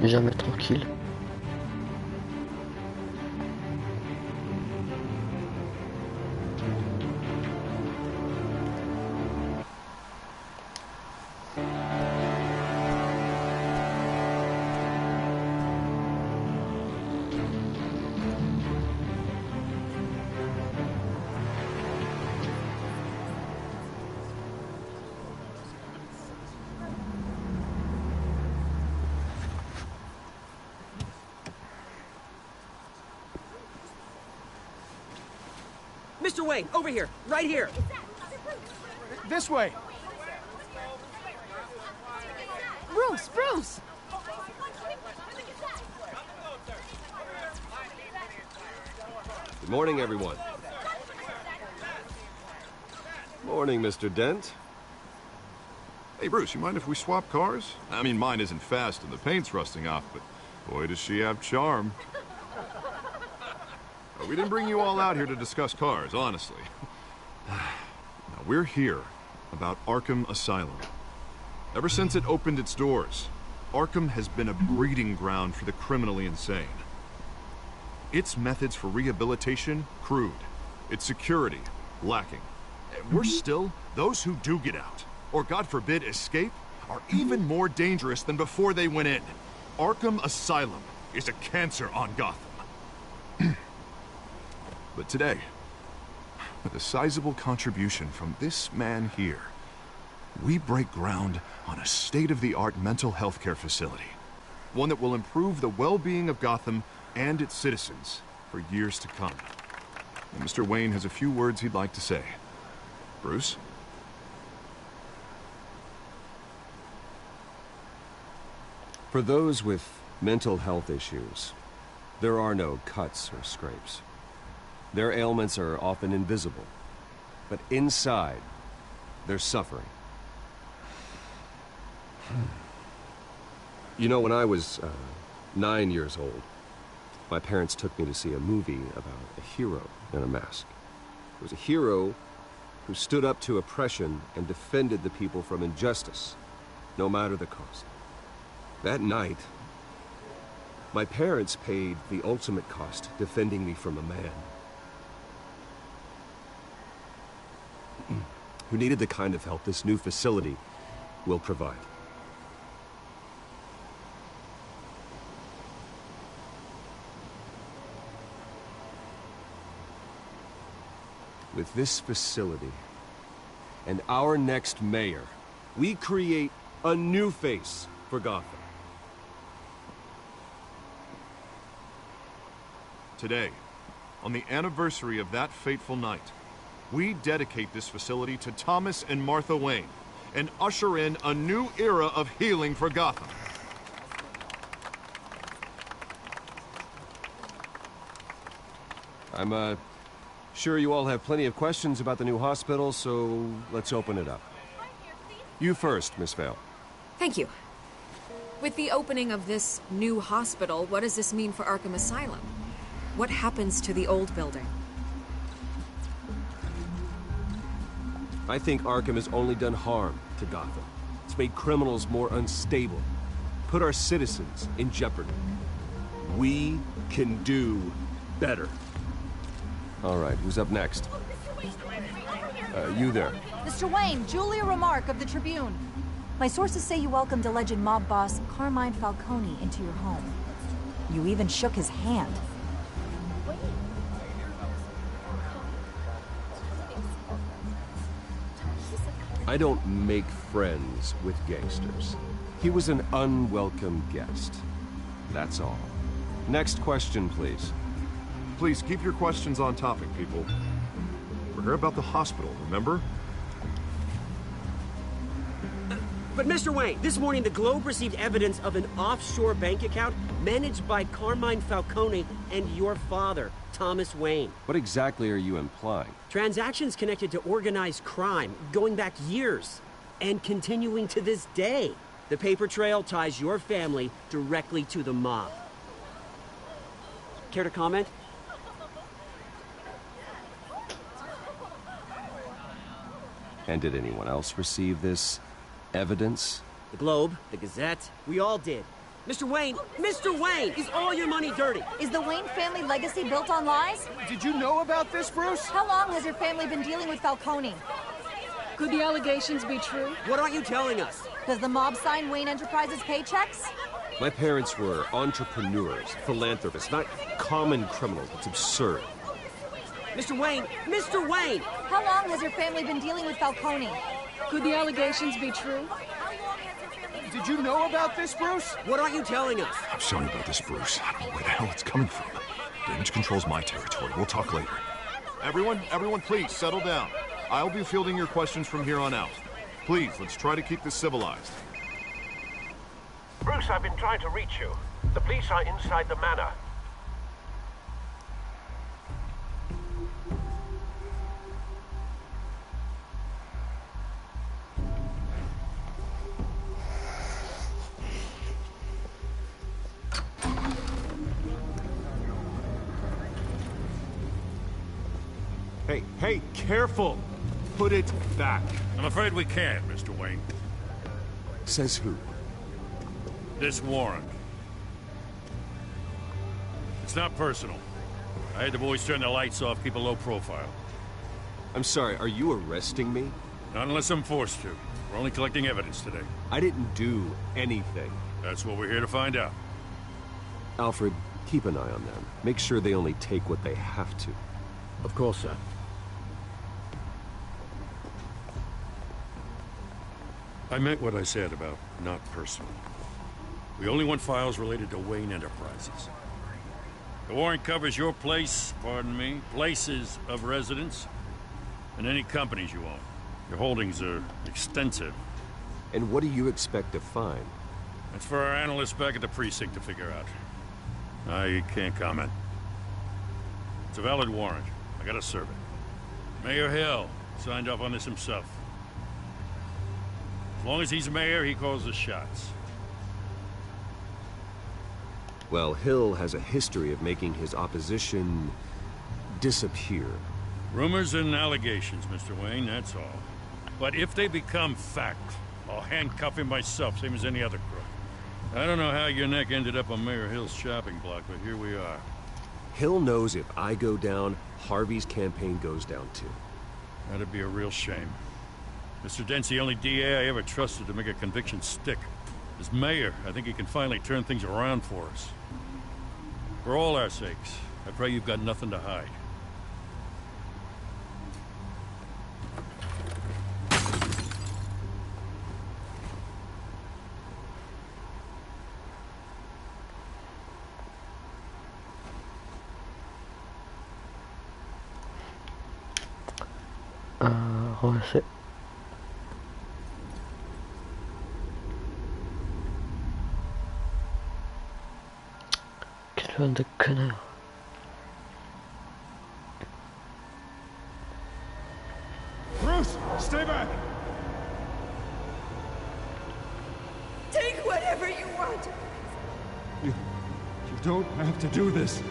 Jamais tranquille. Mr. Wayne, over here, right here. This way. Bruce, Bruce! Good morning, everyone. Morning, Mr. Dent. Hey, Bruce, you mind if we swap cars? I mean, mine isn't fast and the paint's rusting off, but boy, does she have charm. We didn't bring you all out here to discuss cars, honestly. Now, we're here about Arkham Asylum. Ever since it opened its doors, Arkham has been a breeding ground for the criminally insane. Its methods for rehabilitation, crude. Its security, lacking. And worse still, those who do get out, or God forbid escape, are even more dangerous than before they went in. Arkham Asylum is a cancer on Gotham. But today, with a sizable contribution from this man here, we break ground on a state-of-the-art mental health care facility. One that will improve the well-being of Gotham and its citizens for years to come. And Mr. Wayne has a few words he'd like to say. Bruce? For those with mental health issues, there are no cuts or scrapes. Their ailments are often invisible, but inside, they're suffering. You know, when I was 9 years old, my parents took me to see a movie about a hero in a mask. It was a hero who stood up to oppression and defended the people from injustice, no matter the cost. That night, my parents paid the ultimate cost defending me from a man who needed the kind of help this new facility will provide. With this facility and our next mayor, we create a new face for Gotham. Today, on the anniversary of that fateful night, we dedicate this facility to Thomas and Martha Wayne and usher in a new era of healing for Gotham. I'm sure you all have plenty of questions about the new hospital, so let's open it up. You first, Miss Vale. Thank you. With the opening of this new hospital, what does this mean for Arkham Asylum? What happens to the old building? I think Arkham has only done harm to Gotham. It's made criminals more unstable, put our citizens in jeopardy. We can do better. All right, who's up next? You there. Mr. Wayne, Julia Remark of the Tribune. My sources say you welcomed alleged mob boss Carmine Falcone into your home. You even shook his hand. I don't make friends with gangsters. He was an unwelcome guest. That's all. Next question, please. Please keep your questions on topic, people. We're here about the hospital, remember? But Mr. Wayne, this morning the Globe received evidence of an offshore bank account managed by Carmine Falcone and your father, Thomas Wayne. What exactly are you implying? Transactions connected to organized crime, going back years, and continuing to this day. The paper trail ties your family directly to the mob. Care to comment? And did anyone else receive this evidence? The Globe, the Gazette, we all did. Mr. Wayne, is all your money dirty? Is the Wayne family legacy built on lies? Did you know about this, Bruce? How long has your family been dealing with Falcone? Could the allegations be true? What aren't you telling us? Does the mob sign Wayne Enterprises paychecks? My parents were entrepreneurs, philanthropists, not common criminals. It's absurd. Mr. Wayne! How long has your family been dealing with Falcone? Could the allegations be true? Did you know about this, Bruce? What aren't you telling us? I'm sorry about this, Bruce. I don't know where the hell it's coming from. Damage control's my territory. We'll talk later. Everyone, please, settle down. I'll be fielding your questions from here on out. Please, let's try to keep this civilized. Bruce, I've been trying to reach you. The police are inside the manor. Hey, careful! Put it back. I'm afraid we can't, Mr. Wayne. Says who? This warrant. It's not personal. I had the boys turn the lights off, keep a low profile. I'm sorry, are you arresting me? Not unless I'm forced to. We're only collecting evidence today. I didn't do anything. That's what we're here to find out. Alfred, keep an eye on them. Make sure they only take what they have to. Of course, sir. I meant what I said about not personal. We only want files related to Wayne Enterprises. The warrant covers your place, pardon me, places of residence, and any companies you own. Your holdings are extensive. And what do you expect to find? That's for our analysts back at the precinct to figure out. I can't comment. It's a valid warrant. I gotta serve it. Mayor Hill signed off on this himself. As long as he's mayor, he calls the shots. Well, Hill has a history of making his opposition disappear. Rumors and allegations, Mr. Wayne, that's all. But if they become fact, I'll handcuff him myself, same as any other crook. I don't know how your neck ended up on Mayor Hill's shopping block, but here we are. Hill knows if I go down, Harvey's campaign goes down too. That'd be a real shame. Mr. Dent's the only DA I ever trusted to make a conviction stick. As mayor, I think he can finally turn things around for us. For all our sakes, I pray you've got nothing to hide. Reset. Quel bande de connards. Bruce, stay back! Take whatever you want. You don't have to do this.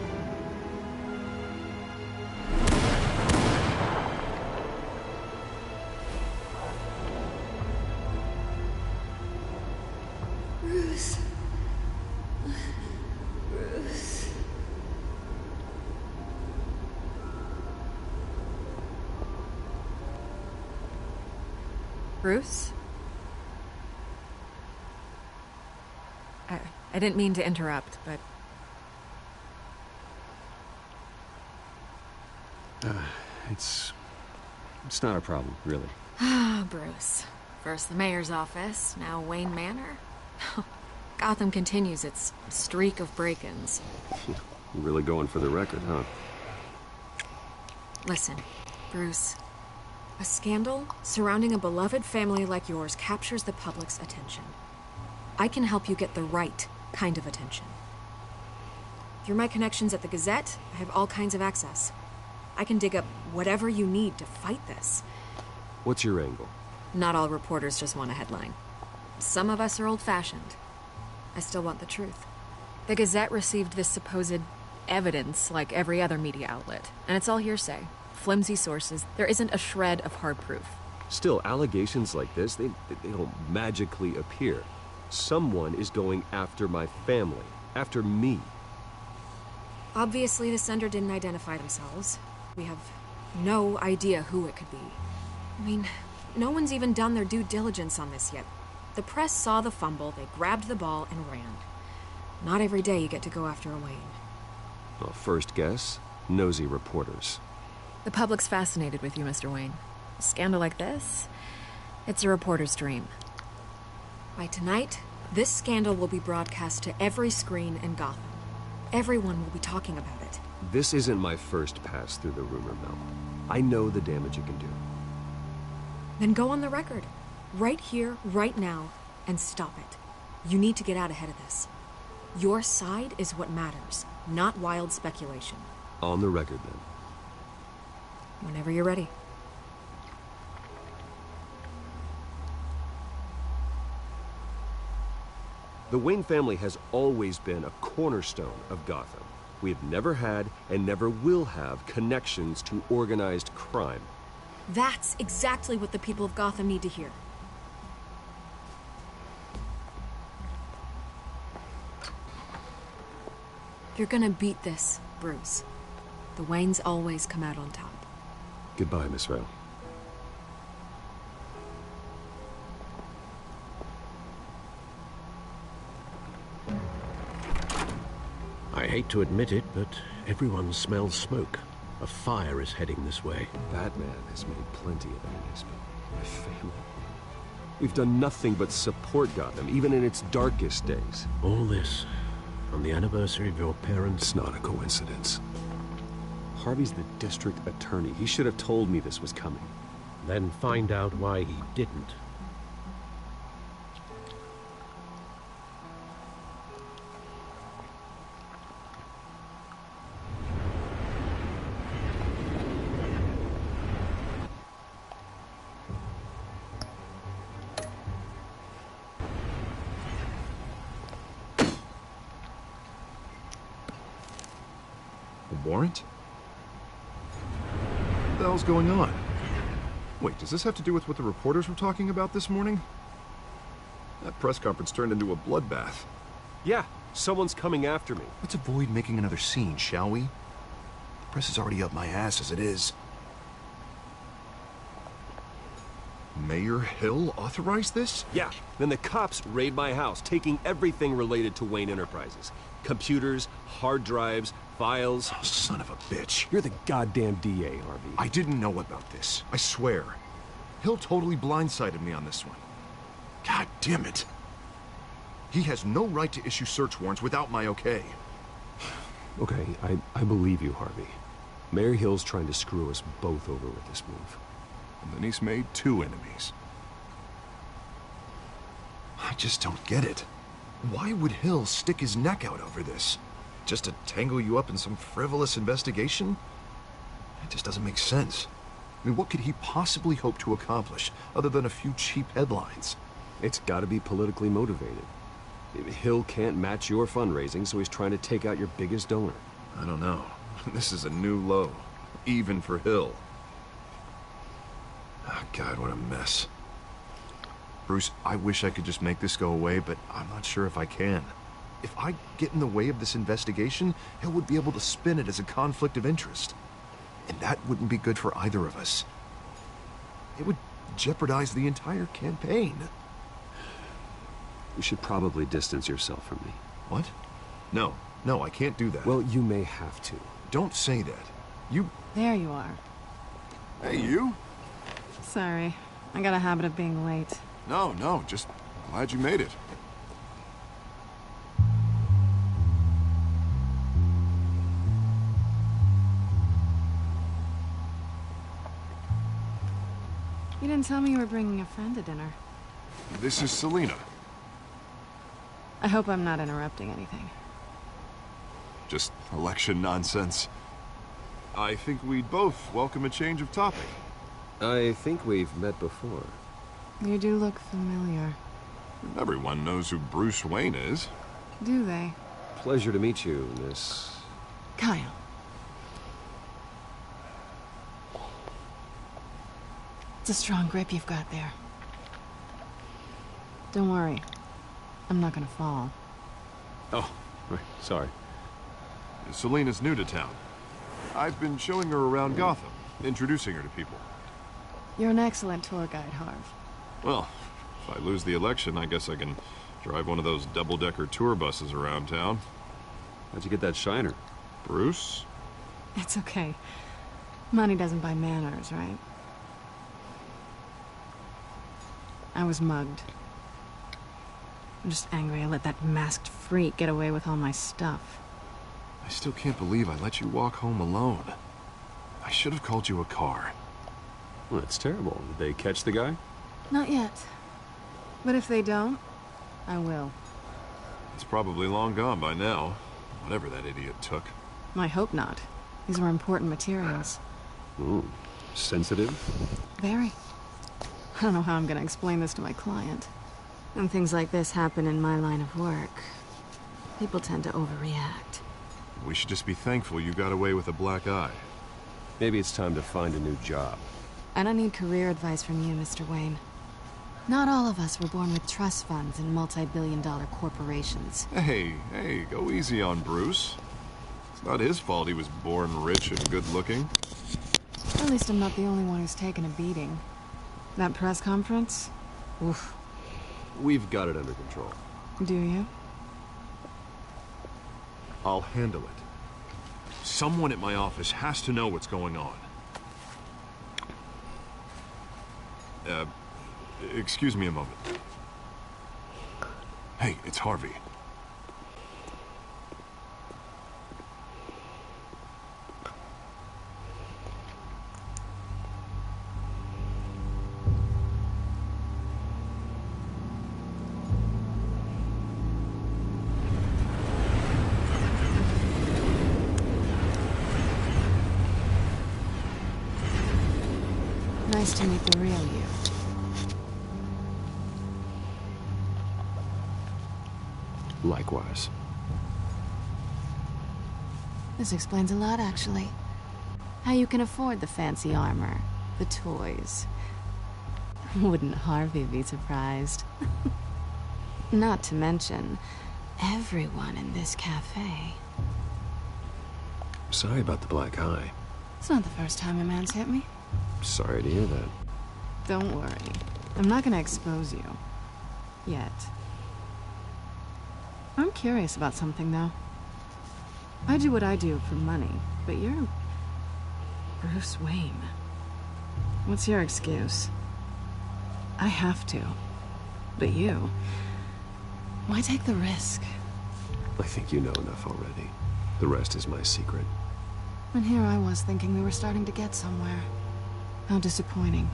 Bruce. Bruce. Bruce? I didn't mean to interrupt, but... It's not a problem, really. Ah, Bruce. First the mayor's office, now Wayne Manor. Gotham continues its streak of break-ins. You're really going for the record, huh? Listen, Bruce. A scandal surrounding a beloved family like yours captures the public's attention. I can help you get the right kind of attention. Through my connections at the Gazette, I have all kinds of access. I can dig up whatever you need to fight this. What's your angle? Not all reporters just want a headline. Some of us are old-fashioned. I still want the truth. The Gazette received this supposed evidence like every other media outlet, and it's all hearsay. Flimsy sources. There isn't a shred of hard proof. Still, allegations like this, they don't magically appear. Someone is going after my family, after me. Obviously, the sender didn't identify themselves. We have no idea who it could be. I mean, no one's even done their due diligence on this yet. The press saw the fumble, they grabbed the ball and ran. Not every day you get to go after a Wayne. Well, first guess, nosy reporters. The public's fascinated with you, Mr. Wayne. A scandal like this, it's a reporter's dream. By tonight, this scandal will be broadcast to every screen in Gotham. Everyone will be talking about it. This isn't my first pass through the rumor mill. I know the damage it can do. Then go on the record. Right here, right now, and stop it. You need to get out ahead of this. Your side is what matters, not wild speculation. On the record, then. Whenever you're ready. The Wayne family has always been a cornerstone of Gotham. We have never had and never will have connections to organized crime. That's exactly what the people of Gotham need to hear. You're gonna beat this, Bruce. The Waynes always come out on top. Goodbye, Miss Rail. I hate to admit it, but everyone smells smoke. A fire is heading this way. Batman has made plenty of enemies, but my family... We've done nothing but support Gotham, even in its darkest days. All this on the anniversary of your parents'... It's not a coincidence. Harvey's the district attorney. He should have told me this was coming. Then find out why he didn't. Warrant? What the hell's going on? Wait, does this have to do with what the reporters were talking about this morning? That press conference turned into a bloodbath. Yeah, someone's coming after me. Let's avoid making another scene, shall we? The press is already up my ass as it is. Mayor Hill authorized this? Yeah, then the cops raid my house, taking everything related to Wayne Enterprises. Computers, hard drives, files. Oh, son of a bitch. You're the goddamn DA, Harvey. I didn't know about this. I swear. Hill totally blindsided me on this one. God damn it. He has no right to issue search warrants without my okay. Okay, I believe you, Harvey. Mayor Hill's trying to screw us both over with this move. And then he's made 2 enemies. I just don't get it. Why would Hill stick his neck out over this? Just to tangle you up in some frivolous investigation? It just doesn't make sense. I mean, what could he possibly hope to accomplish other than a few cheap headlines? It's gotta be politically motivated. Hill can't match your fundraising, so he's trying to take out your biggest donor. I don't know. This is a new low. Even for Hill. Oh, God, what a mess. Bruce, I wish I could just make this go away, but I'm not sure if I can. If I get in the way of this investigation, Hill would be able to spin it as a conflict of interest. And that wouldn't be good for either of us. It would jeopardize the entire campaign. You should probably distance yourself from me. What? No, I can't do that. Well, you may have to. Don't say that. You... There you are. Hey, you? Sorry. I got a habit of being late. No, just glad you made it. You didn't tell me you were bringing a friend to dinner. This is Selina. I hope I'm not interrupting anything. Just election nonsense. I think we'd both welcome a change of topic. I think we've met before. You do look familiar. Everyone knows who Bruce Wayne is. Do they? Pleasure to meet you, Miss... Kyle. It's a strong grip you've got there. Don't worry. I'm not gonna fall. Oh, right. Sorry. Selina's new to town. I've been showing her around Gotham, introducing her to people. You're an excellent tour guide, Harv. Well, if I lose the election, I guess I can drive one of those double-decker tour buses around town. How'd you get that shiner? Bruce? It's okay. Money doesn't buy manners, right? I was mugged. I'm just angry I let that masked freak get away with all my stuff. I still can't believe I let you walk home alone. I should have called you a car. Well, that's terrible. Did they catch the guy? Not yet. But if they don't, I will. It's probably long gone by now. Whatever that idiot took. I hope not. These were important materials. Ooh, sensitive? Very. I don't know how I'm gonna explain this to my client. When things like this happen in my line of work, people tend to overreact. We should just be thankful you got away with a black eye. Maybe it's time to find a new job. And I need career advice from you, Mr. Wayne. Not all of us were born with trust funds and multi-billion-dollar corporations. Hey, go easy on Bruce. It's not his fault he was born rich and good-looking. At least I'm not the only one who's taken a beating. That press conference? Oof. We've got it under control. Do you? I'll handle it. Someone at my office has to know what's going on. Excuse me a moment. Hey, it's Harvey. Nice to meet the real you. Likewise. This explains a lot, actually. How you can afford the fancy armor, the toys. Wouldn't Harvey be surprised? Not to mention, everyone in this cafe. Sorry about the black eye. It's not the first time a man's hit me. Sorry to hear that. Don't worry. I'm not gonna expose you. Yet. I'm curious about something, though. I do what I do for money, but you're Bruce Wayne. What's your excuse? I have to. But you... why take the risk? I think you know enough already. The rest is my secret. And here I was thinking we were starting to get somewhere. How disappointing.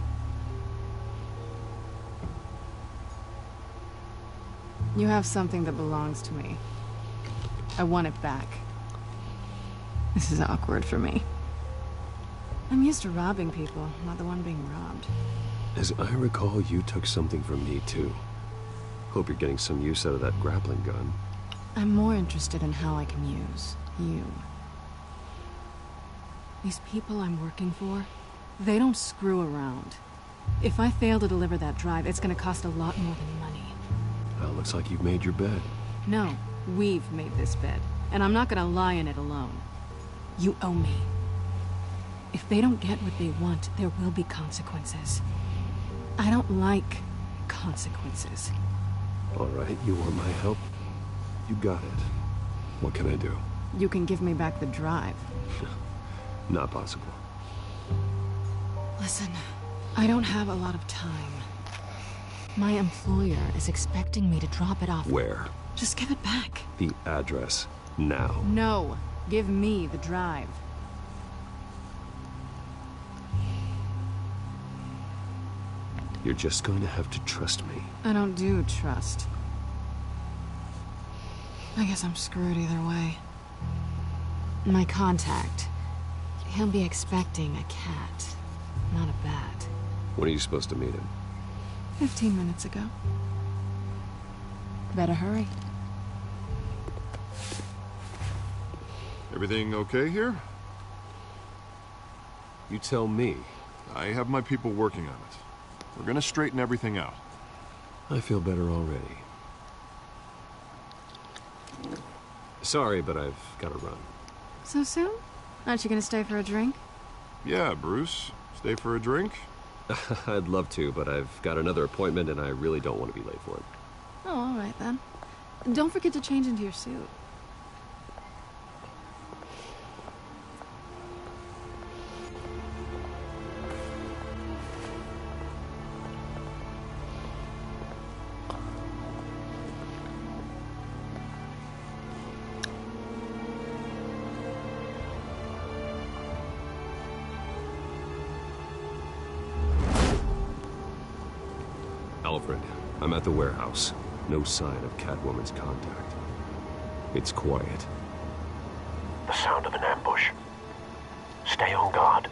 You have something that belongs to me. I want it back. This is awkward for me. I'm used to robbing people, not the one being robbed. As I recall, you took something from me, too. Hope you're getting some use out of that grappling gun. I'm more interested in how I can use you. These people I'm working for, they don't screw around. If I fail to deliver that drive, it's gonna cost a lot more than money. Well, looks like you've made your bed. No, we've made this bed, and I'm not gonna lie in it alone. You owe me. If they don't get what they want, there will be consequences. I don't like consequences. All right, you want my help? You got it. What can I do? You can give me back the drive. Not possible. Listen, I don't have a lot of time. My employer is expecting me to drop it off. Where? Just give it back. The address, now. No, give me the drive. You're just going to have to trust me. I don't do trust. I guess I'm screwed either way. My contact, he'll be expecting a cat, not a bat. When are you supposed to meet him? 15 minutes ago. Better hurry. Everything okay here? You tell me. I have my people working on it. We're gonna straighten everything out. I feel better already. Sorry, but I've got to run. So soon? Aren't you gonna stay for a drink? Yeah, Bruce. Stay for a drink? I'd love to, but I've got another appointment and I really don't want to be late for it. Oh, all right then. Don't forget to change into your suit. Alfred, I'm at the warehouse. No sign of Catwoman's contact. It's quiet. The sound of an ambush. Stay on guard.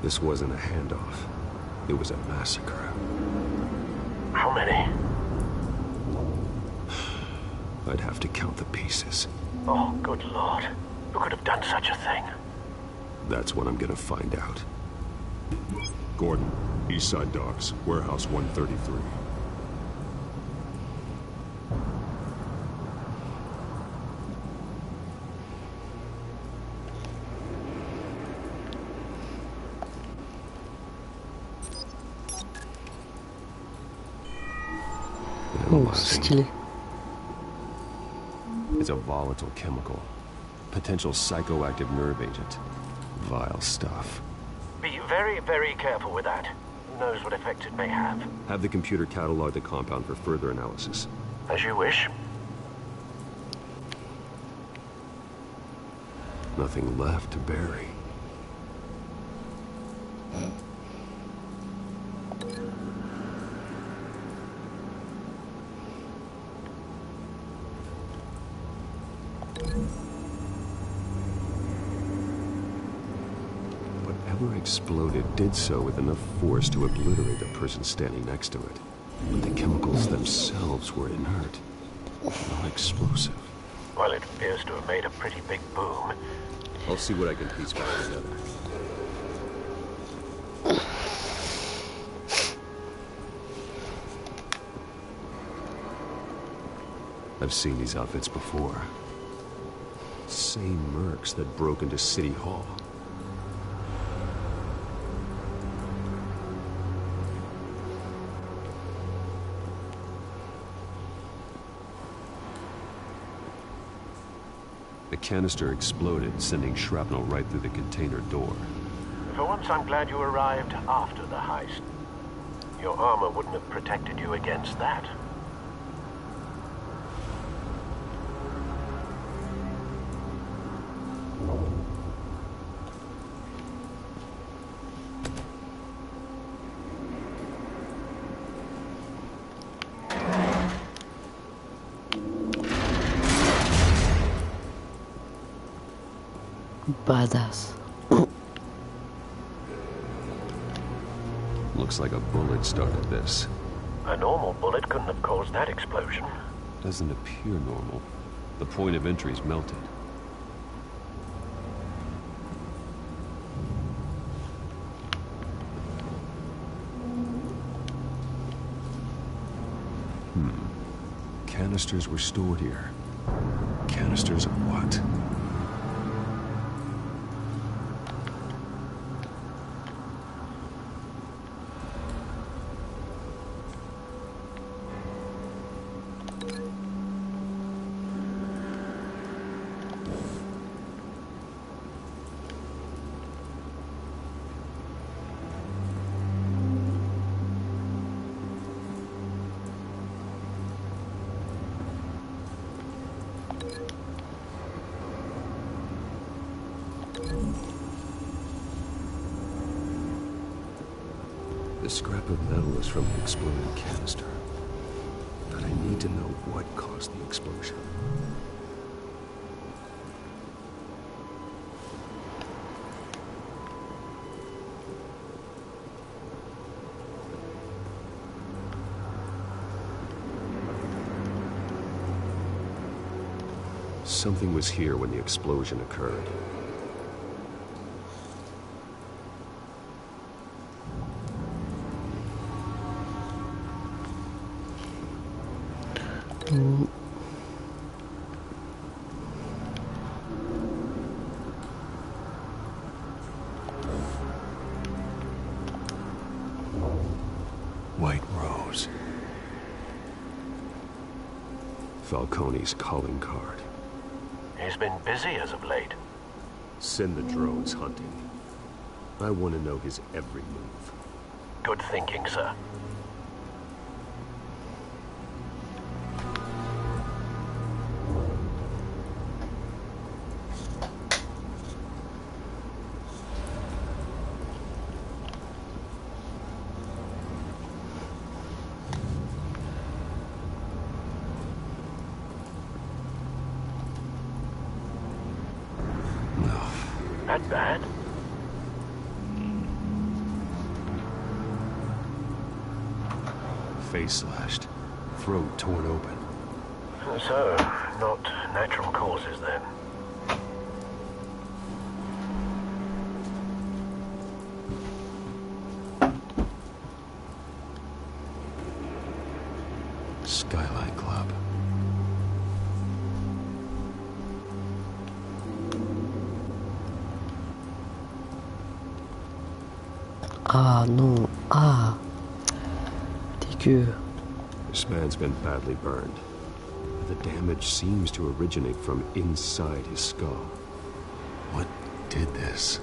This wasn't a handoff. It was a massacre. How many? I'd have to count the pieces. Oh, good Lord. Who could have done such a thing? That's what I'm gonna find out. Gordon, Eastside Docks, Warehouse 133. Oh, stylé. It's a volatile chemical. Potential psychoactive nerve agent. Vile stuff. Be very, very careful with that. Who knows what effect it may have. Have the computer catalog the compound for further analysis. As you wish. Nothing left to bury. Whatever exploded did so with enough force to obliterate the person standing next to it. But the chemicals themselves were inert, non-explosive. Well, it appears to have made a pretty big boom. I'll see what I can piece back together. I've seen these outfits before. Same mercs that broke into City Hall. The canister exploded, sending shrapnel right through the container door. For once, I'm glad you arrived after the heist. Your armor wouldn't have protected you against that. Badass. Looks like a bullet started this. A normal bullet couldn't have caused that explosion. Doesn't appear normal. The point of entry's melted. Canisters were stored here. Canisters of what? This scrap of metal is from the exploded canister. But I need to know what caused the explosion. Something was here when the explosion occurred. White Rose. Falcone's calling card. He's been busy as of late. Send the drones hunting. I want to know his every move. Good thinking, sir. That bad? Face slashed, throat torn open. So, not natural causes then. Skyline Club. Ah non, ah, dégueu. This man's been badly burned. The damage seems to originate from inside his skull. What did this?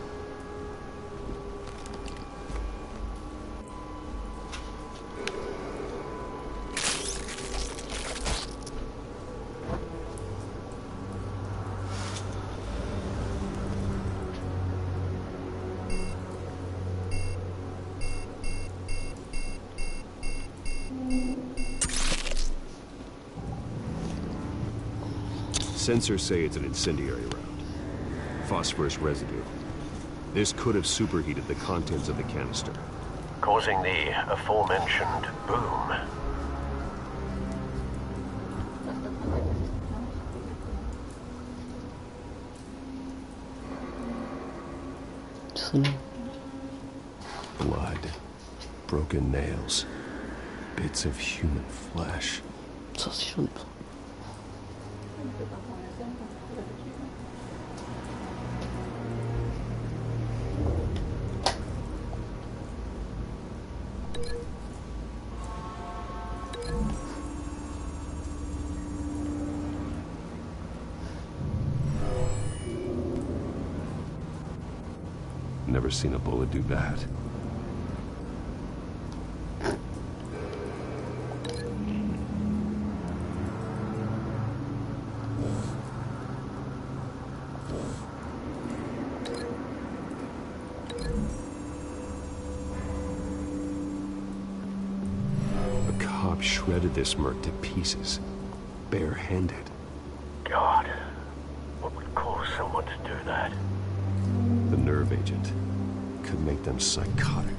Sensors say it's an incendiary round. Phosphorus residue. This could have superheated the contents of the canister, causing the aforementioned boom. Blood, broken nails, bits of human flesh. Never seen a bullet do that. A cop shredded this merc to pieces, barehanded. God, what would cause someone to do that? The nerve agent could make them psychotic.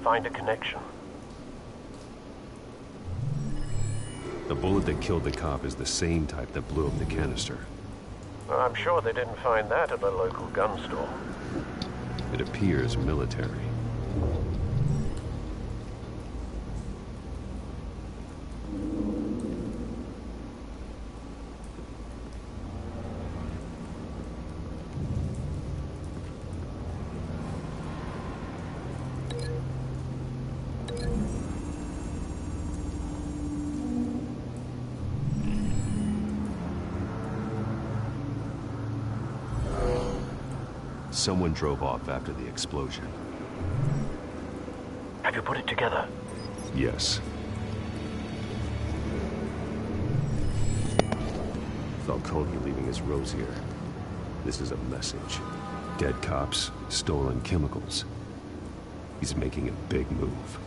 Find a connection. The bullet that killed the cop is the same type that blew up the canister. I'm sure they didn't find that at a local gun store. It appears military. Someone drove off after the explosion. Have you put it together? Yes. Falcone leaving his rose here. This is a message. Dead cops, stolen chemicals. He's making a big move.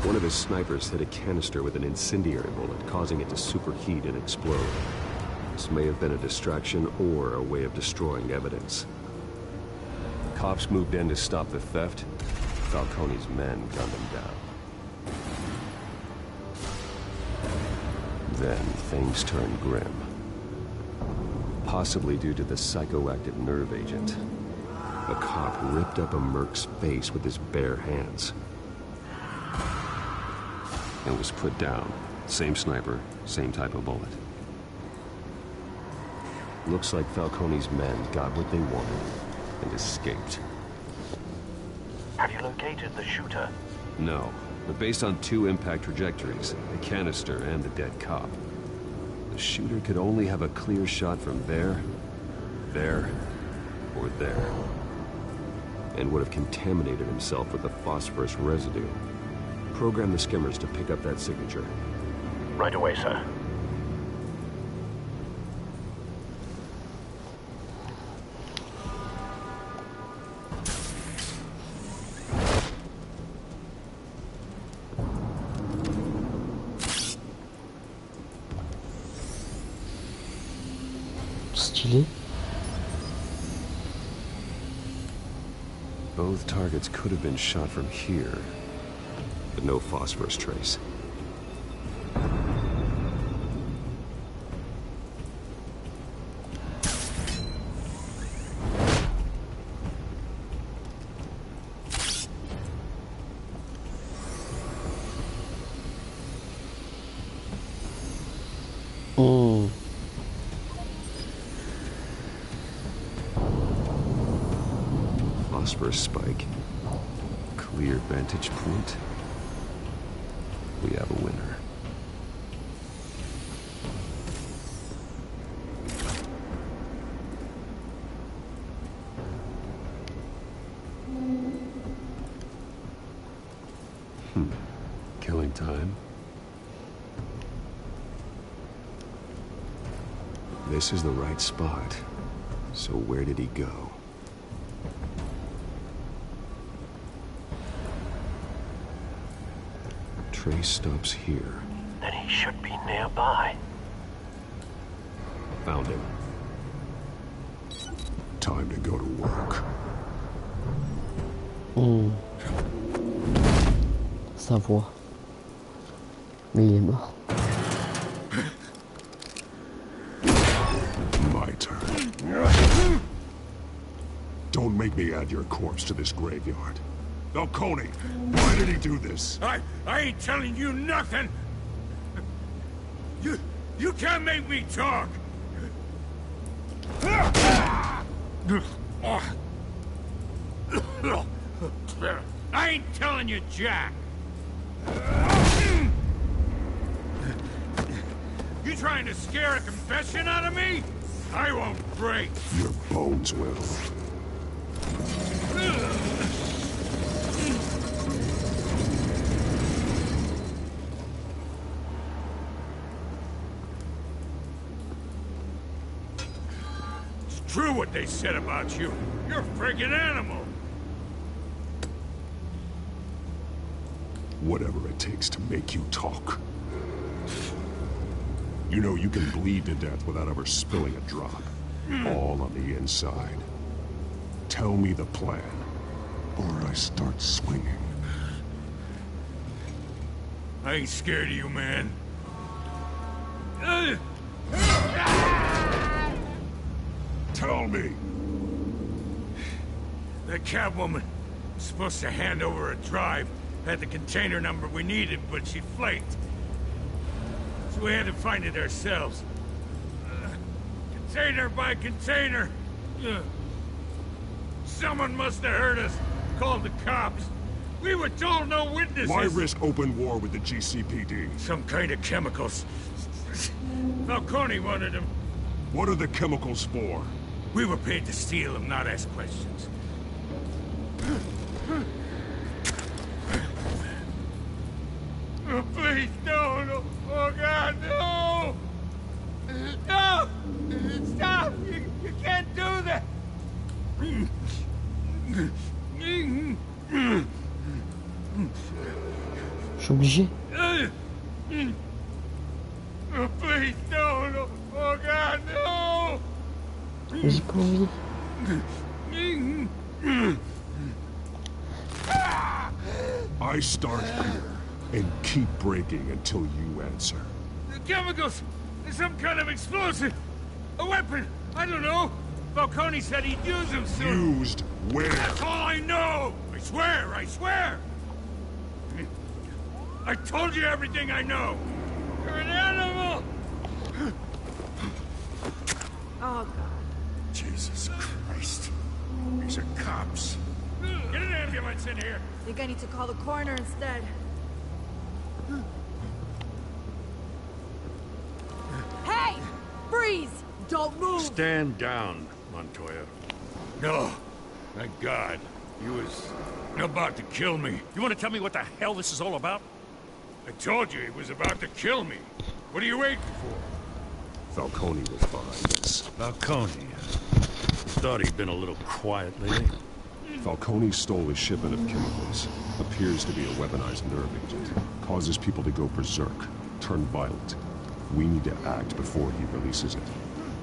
One of his snipers hit a canister with an incendiary bullet, causing it to superheat and explode. This may have been a distraction or a way of destroying evidence. Cops moved in to stop the theft. Falcone's men gunned him down. Then things turned grim. Possibly due to the psychoactive nerve agent. A cop ripped up a merc's face with his bare hands. And was put down. Same sniper, same type of bullet. Looks like Falcone's men got what they wanted and escaped. Have you located the shooter? No, but based on two impact trajectories, the canister and the dead cop, The shooter could only have a clear shot from there, or there. And would have contaminated himself with the phosphorus residue. Program the skimmers to pick up that signature. Right away, sir. Stylé. Both targets could have been shot from here, but no phosphorus trace. Phosphorus spike. Clear vantage point. We have a winner. Killing time. This is the right spot. So where did he go? Trace stops here. Then he should be nearby. Found him. Time to go to work. Sa voix. Mais il est mort. My turn. Don't make me add your corpse to this graveyard. Falcone, why did he do this? I ain't telling you nothing. You can't make me talk. I ain't telling you jack. You trying to scare a confession out of me? I won't break. Your bones will. True what they said about you. You're a friggin' animal. Whatever it takes to make you talk. You know you can bleed to death without ever spilling a drop. All on the inside. Tell me the plan, or I start swinging. I ain't scared of you, man. Tell me. The Catwoman was supposed to hand over a drive. Had the container number we needed, but she flaked. So we had to find it ourselves. Container by container. Someone must have heard us. Called the cops. We were told no witnesses. Why risk open war with the GCPD? Some kind of chemicals. Falcone wanted them. What are the chemicals for? We were paid to steal them, not ask questions. Oh, please, no. Oh, God, no! No! Stop! You can't do that! Je suis obligé. Oh, please, no! Oh, God, no! J'ai pas envie. I start here and keep breaking until you answer. The chemicals! Some kind of explosive! A weapon! I don't know! Falcone said he'd use them soon! Used where? That's all I know! I swear! I told you everything I know! You're an animal! Oh, God. Jesus Christ. These are cops. Get an ambulance in here! I think I need to call the coroner instead. Hey! Don't move! Stand down, Montoya. No. Thank God. He was about to kill me. You want to tell me what the hell this is all about? I told you he was about to kill me. What are you waiting for? Falcone was behind this. Falcone. Thought he'd been a little quiet lately. Falcone stole a shipment of chemicals. Appears to be a weaponized nerve agent. Causes people to go berserk. Turn violent. We need to act before he releases it.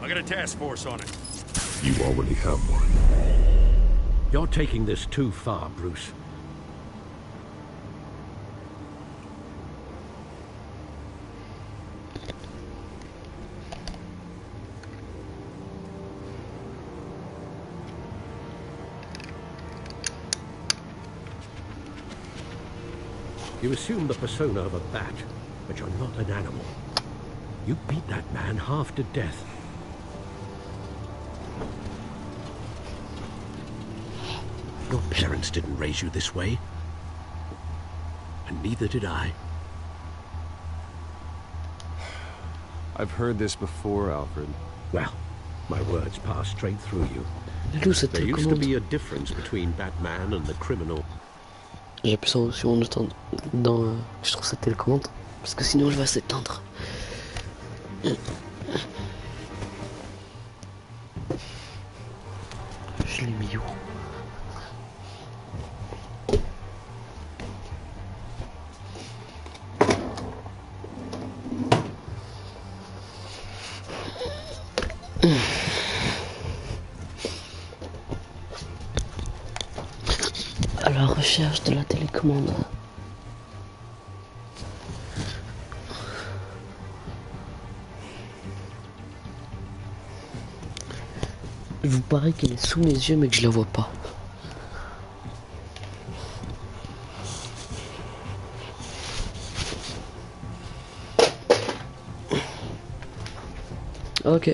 I got a task force on it. You already have one. You're taking this too far, Bruce. You assume the persona of a bat, but you're not an animal. You beat that man half to death. Your parents didn't raise you this way. And neither did I. I've heard this before, Alfred. Well, my words pass straight through you. There used to be a difference between Batman and the criminal. J'ai appuyé sur option dans je trouve cette télécommande parce que sinon je vais s'éteindre. Je l'ai mis où? À la recherche de la télécommande. Il vous paraît qu'elle est sous mes yeux mais que je la vois pas. Ok.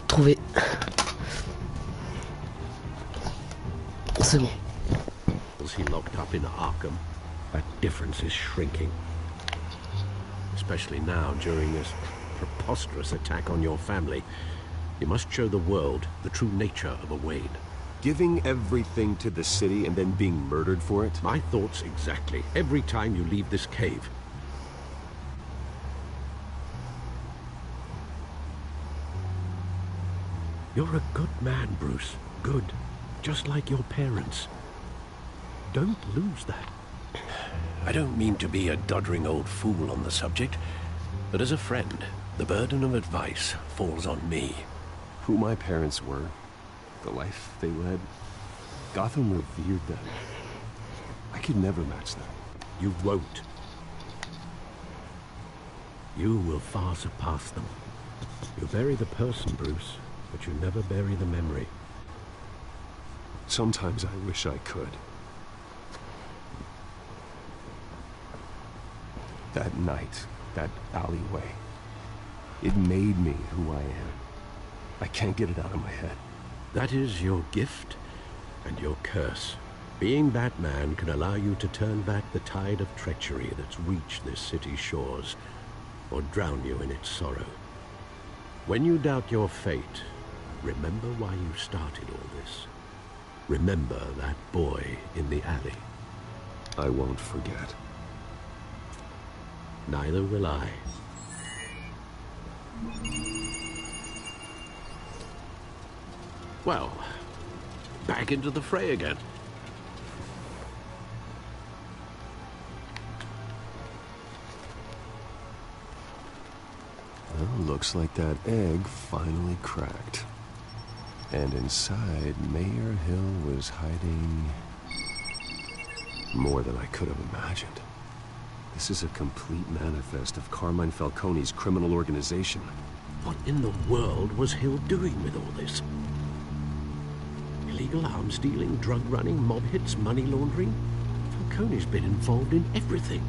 Trouvé. C'est bon. He locked up in Arkham. That difference is shrinking. Especially now, during this preposterous attack on your family. You must show the world the true nature of a Wayne. Giving everything to the city and then being murdered for it? My thoughts exactly. Every time you leave this cave. You're a good man, Bruce. Good. Just like your parents. Don't lose that. I don't mean to be a doddering old fool on the subject, but as a friend, the burden of advice falls on me. Who my parents were, the life they led, Gotham revered them. I could never match that. You won't. You will far surpass them. You bury the person, Bruce, but you never bury the memory. Sometimes I wish I could. That night, that alleyway, it made me who I am. I can't get it out of my head. That is your gift and your curse. Being Batman can allow you to turn back the tide of treachery that's reached this city's shores, or drown you in its sorrow. When you doubt your fate, remember why you started all this. Remember that boy in the alley. I won't forget. Neither will I. Well, back into the fray again. Well, looks like that egg finally cracked. And inside, Mayor Hill was hiding more than I could have imagined. This is a complete manifest of Carmine Falcone's criminal organization. What in the world was Hill doing with all this? Illegal arms dealing, drug running, mob hits, money laundering? Falcone's been involved in everything.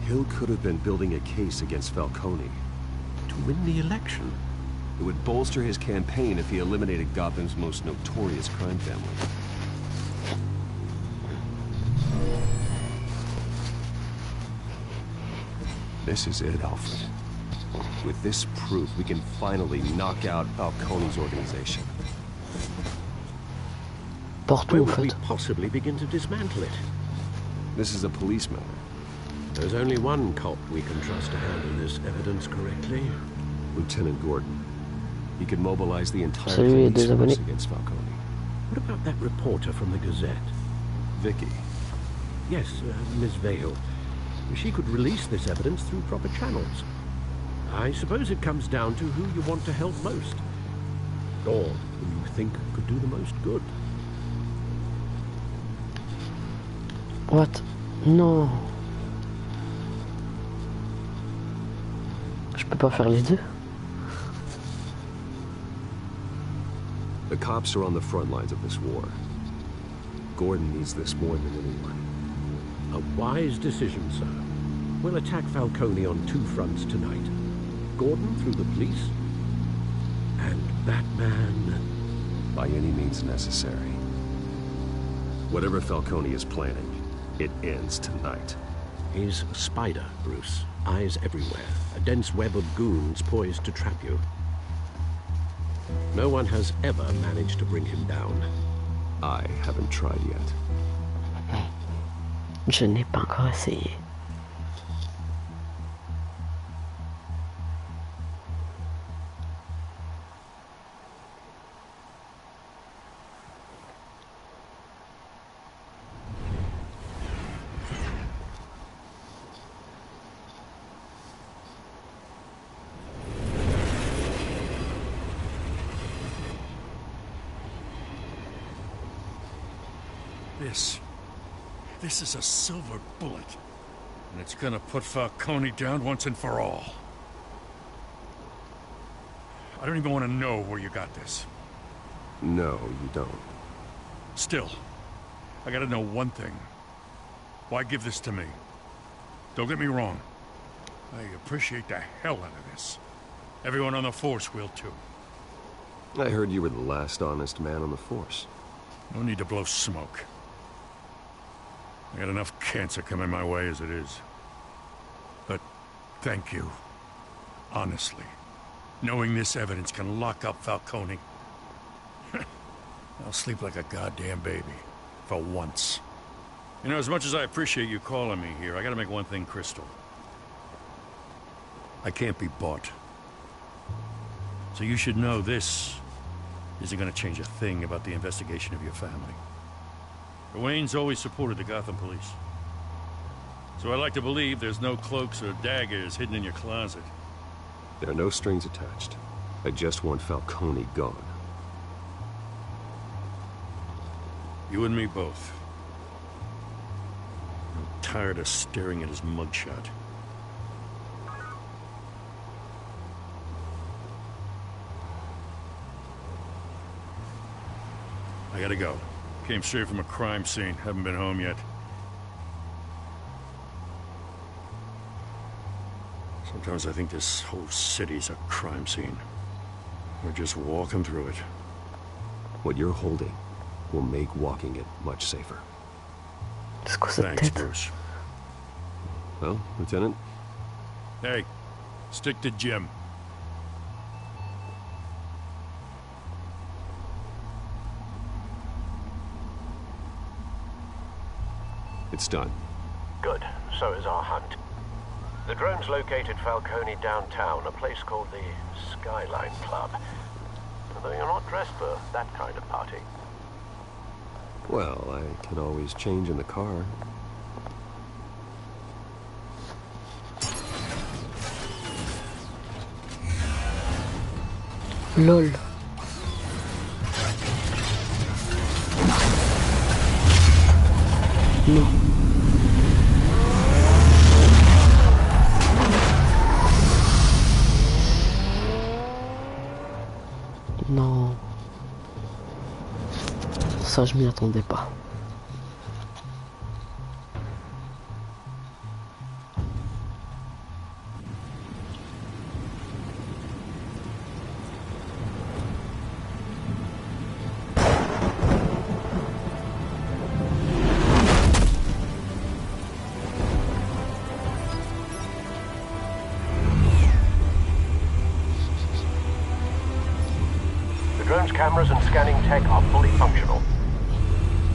Hill could have been building a case against Falcone. To win the election? It would bolster his campaign if he eliminated Gotham's most notorious crime family. This is it, Alfred. With this proof, we can finally knock out Falcone's organization. Where would we possibly begin to dismantle it? This is a police matter. There's only one cop we can trust to handle this evidence correctly. Lieutenant Gordon. He could mobilize the entire Salut, police des force abonnés. against Falcone. What about that reporter from the Gazette? Vicky. Yes, Miss Vale. She could release this evidence through proper channels. I suppose it comes down to who you want to help most. Or who you think could do the most good. What? Non. Je peux pas faire les deux. The cops are on the front lines of this war. Gordon needs this more than anyone. A wise decision, sir. We'll attack Falcone on two fronts tonight. Gordon through the police, and Batman... by any means necessary. Whatever Falcone is planning, it ends tonight. He's a spider, Bruce. Eyes everywhere. A dense web of goons poised to trap you. No one has ever managed to bring him down. I haven't tried yet. Je n'ai pas encore essayé. This is a silver bullet. And it's gonna put Falcone down once and for all. I don't even want to know where you got this. No, you don't. Still, I gotta know one thing. Why give this to me? Don't get me wrong. I appreciate the hell out of this. Everyone on the force will too. I heard you were the last honest man on the force. No need to blow smoke. I got enough cancer coming my way as it is. But thank you. Honestly. Knowing this evidence can lock up Falcone. I'll sleep like a goddamn baby. For once. You know, as much as I appreciate you calling me here, I gotta make one thing crystal. I can't be bought. So you should know this isn't gonna change a thing about the investigation of your family. The Waynes always supported the Gotham police. So I like to believe there's no cloaks or daggers hidden in your closet. There are no strings attached. I just want Falcone gone. You and me both. I'm tired of staring at his mugshot. I gotta go. Came straight from a crime scene. Haven't been home yet. Sometimes I think this whole city's a crime scene. We're just walking through it. What you're holding will make walking it much safer. Thanks, Bruce. Well, Lieutenant? Hey, stick to Jim. It's done. Good. So is our hunt. The drones located Falcone downtown, a place called the Skyline Club. Although you're not dressed for that kind of party. Well, I can always change in the car. LOL. Non. Non. Ça, je m'y attendais pas. drones, cameras, and scanning tech are fully functional.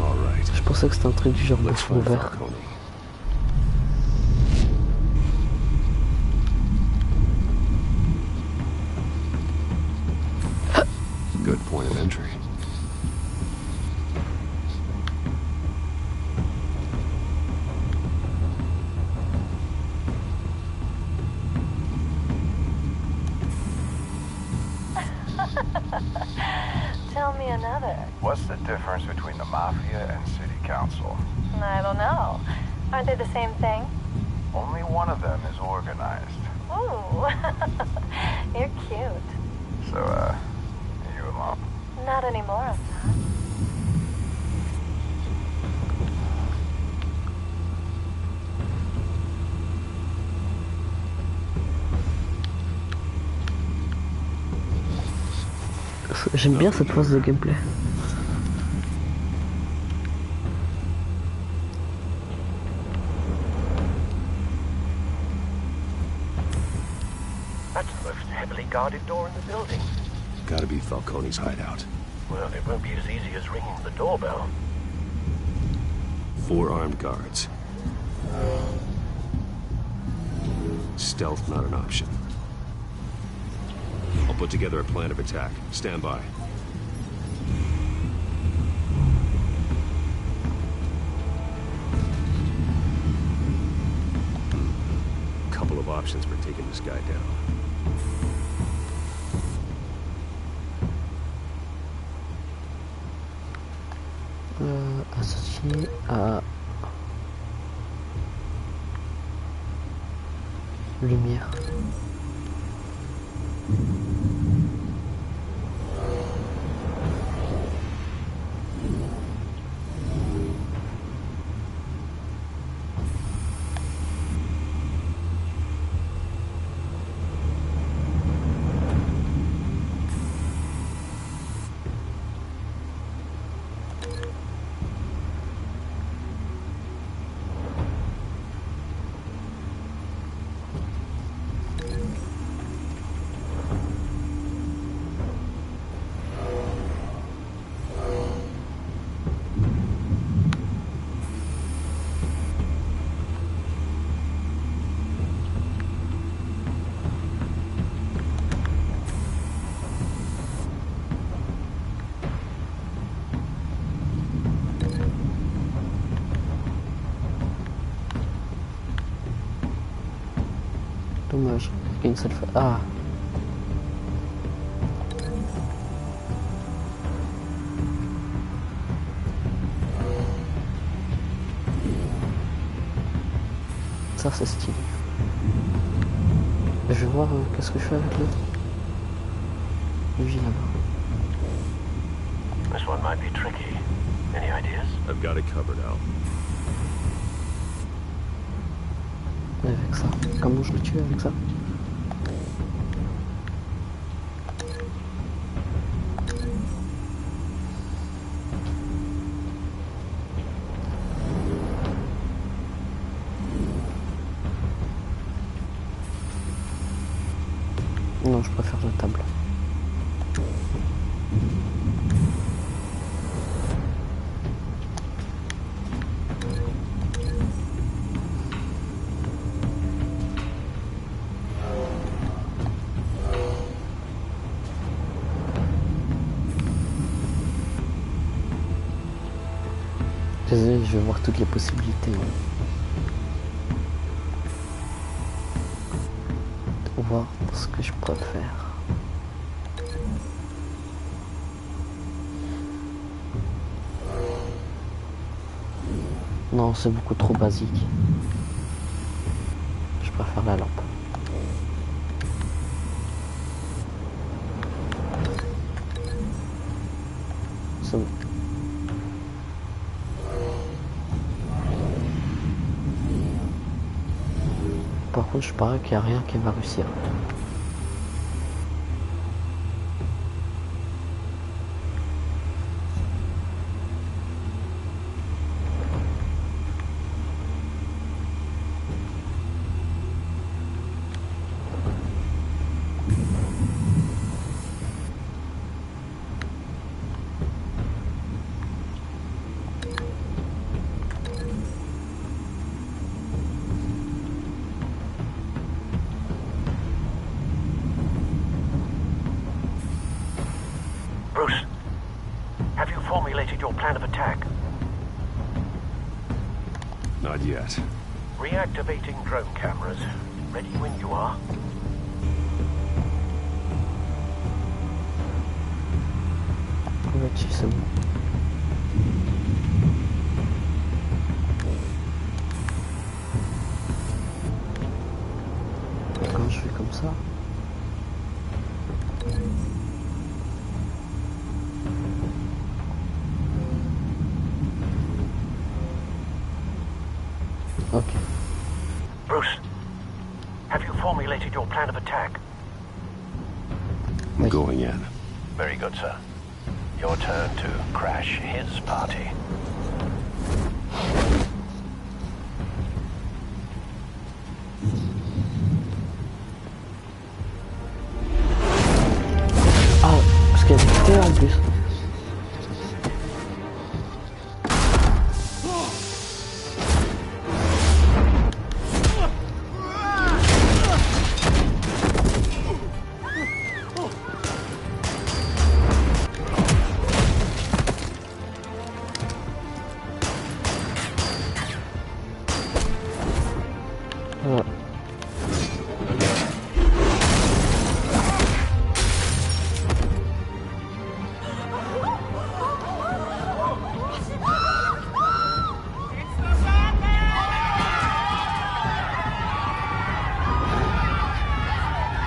All right. Je pensais que c'était un truc du genre de fond vert. Good point of entry. Tell me another. What's the difference between the Mafia and City Council? I don't know. Aren't they the same thing? Only one of them is organized. Ooh. You're cute. So, you alone? Not anymore, I'm not. J'aime bien cette phase de gameplay. That's the most heavily guarded door in the building. Gotta be Falcone's hideout. Well, it won't be as easy as ringing the doorbell. 4 armed guards. Stealth not an option. I'll put together a plan of attack. Stand by. Couple of options for taking this guy down. Associé à lumière. Dommage, qu'une seule fois. Ah. Ça c'est stylé. Je vais voir qu'est-ce que je fais avec l'autre. Lui là-bas. This one might be tricky. Any ideas? I've got it covered, Al. Avec ça. Comment je le tue avec ça? Non, je préfère la table. Désolé, je vais voir toutes les possibilités. Voir ce que je peux faire. Non, c'est beaucoup trop basique. Je préfère la lampe. C'est bon. Par contre, je parie qu'il n'y a rien qui va réussir. formulated your plan of attack? Not yet. Reactivating drone cameras. Ready when you are. Là-dessus, c'est bon. Quand je fais comme ça. Ok. Bruce, have you formulated your plan of attack? I'm going in. Very good, sir. Your turn to crash his party. Ah, parce qu'il y a des terres en plus.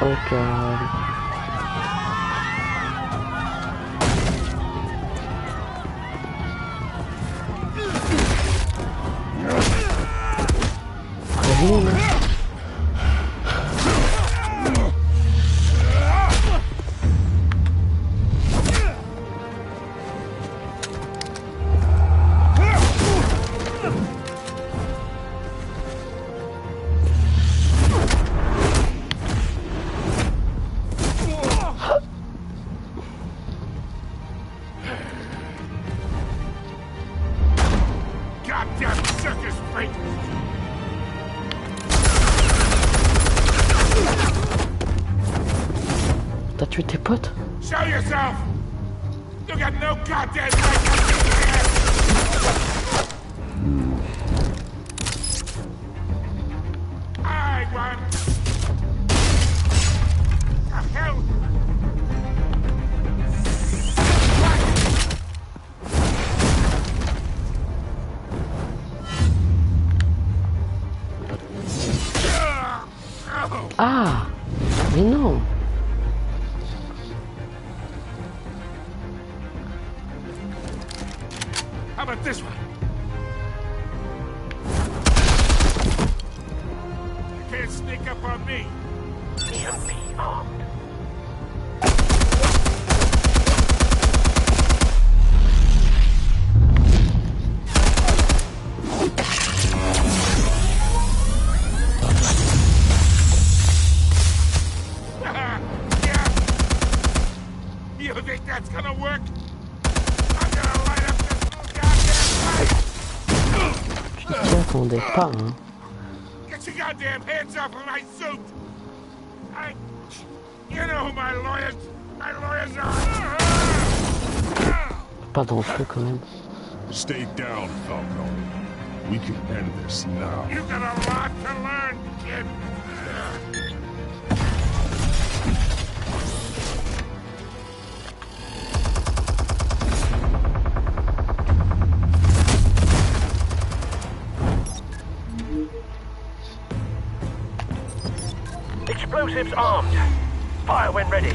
Oh god. Goddamn circus freak! T'as tué tes potes? Show yourself! You got no goddamn right to be here! I won! The hell? Ah! Mais non! How about this one? You can't sneak up on me. EMP armed. You think that's gonna work? I'm gonna light up this goddamn place! Tu t'y attendais pas, hein? Get your goddamn hands off of my suit! You know who my lawyers are! Pas dans le feu quand même. Stay down, Falcon. We can end this now. You got a lot to learn, kid! Explosives armed. Fire when ready.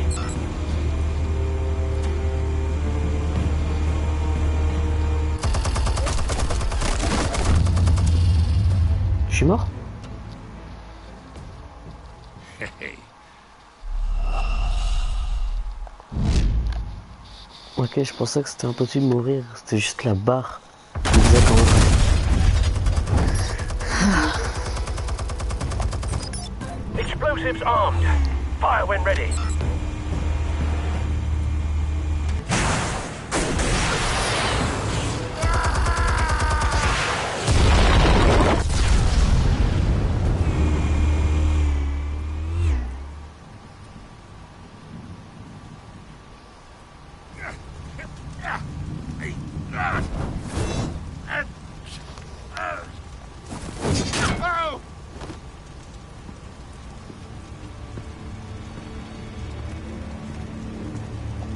Je suis mort? Ok, je pensais que c'était impossible de mourir. C'était juste la barre qui disait quand même. Explosives armed. Fire when ready. Oh!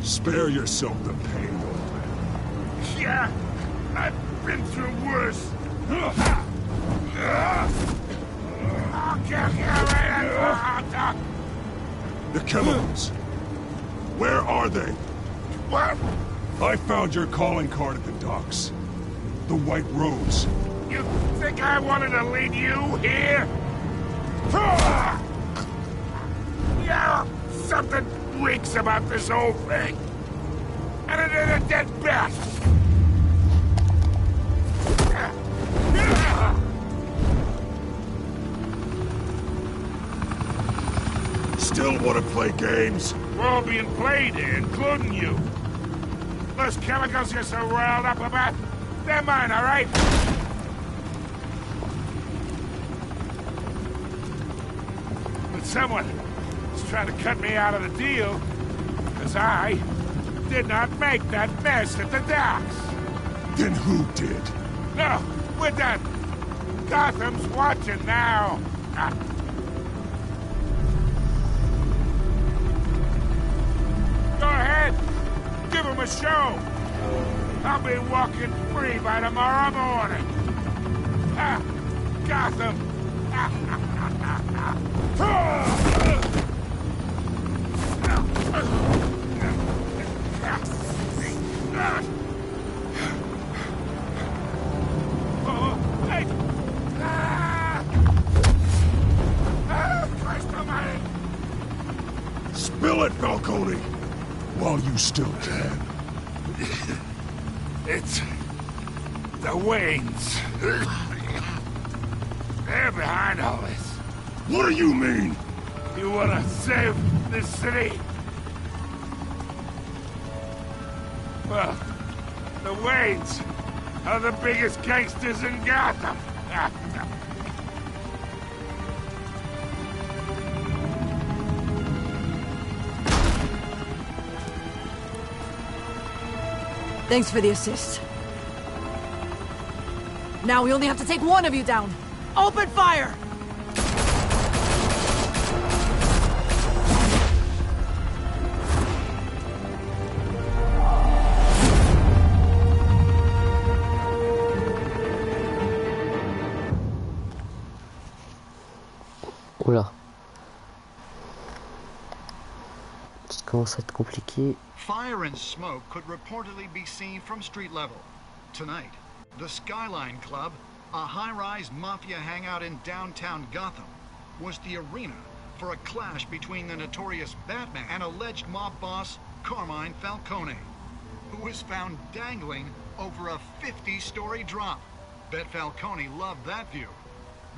Spare yourself the pain, old man. Yeah, I've been through worse. The chemicals. Where are they? What? I found your calling card at the docks. The White Rose. You think I wanted to lead you here? Yeah, something reeks about this whole thing. And it is a dead bat. Still want to play games? We're all being played here, including you. Those chemicals you're so riled up about, they're mine, all right? But someone is trying to cut me out of the deal, because I did not make that mess at the docks. Then who did? No, we're done. Gotham's watching now. Go ahead. Give him a show. I'll be walking free by tomorrow morning. Gotham. Spill it, Falcone! While you still can. It's the Waynes. They're behind all this. What do you mean? You wanna save this city? Well, the Waynes are the biggest gangsters in Gotham. Thanks for the assist. Now we only have to take one of you down. Open fire! Oula. Ça commence à être compliqué. Fire and smoke could reportedly be seen from street level. Tonight, the Skyline Club, a high-rise mafia hangout in downtown Gotham, was the arena for a clash between the notorious Batman and alleged mob boss Carmine Falcone, who was found dangling over a 50-story drop. Bet Falcone loved that view.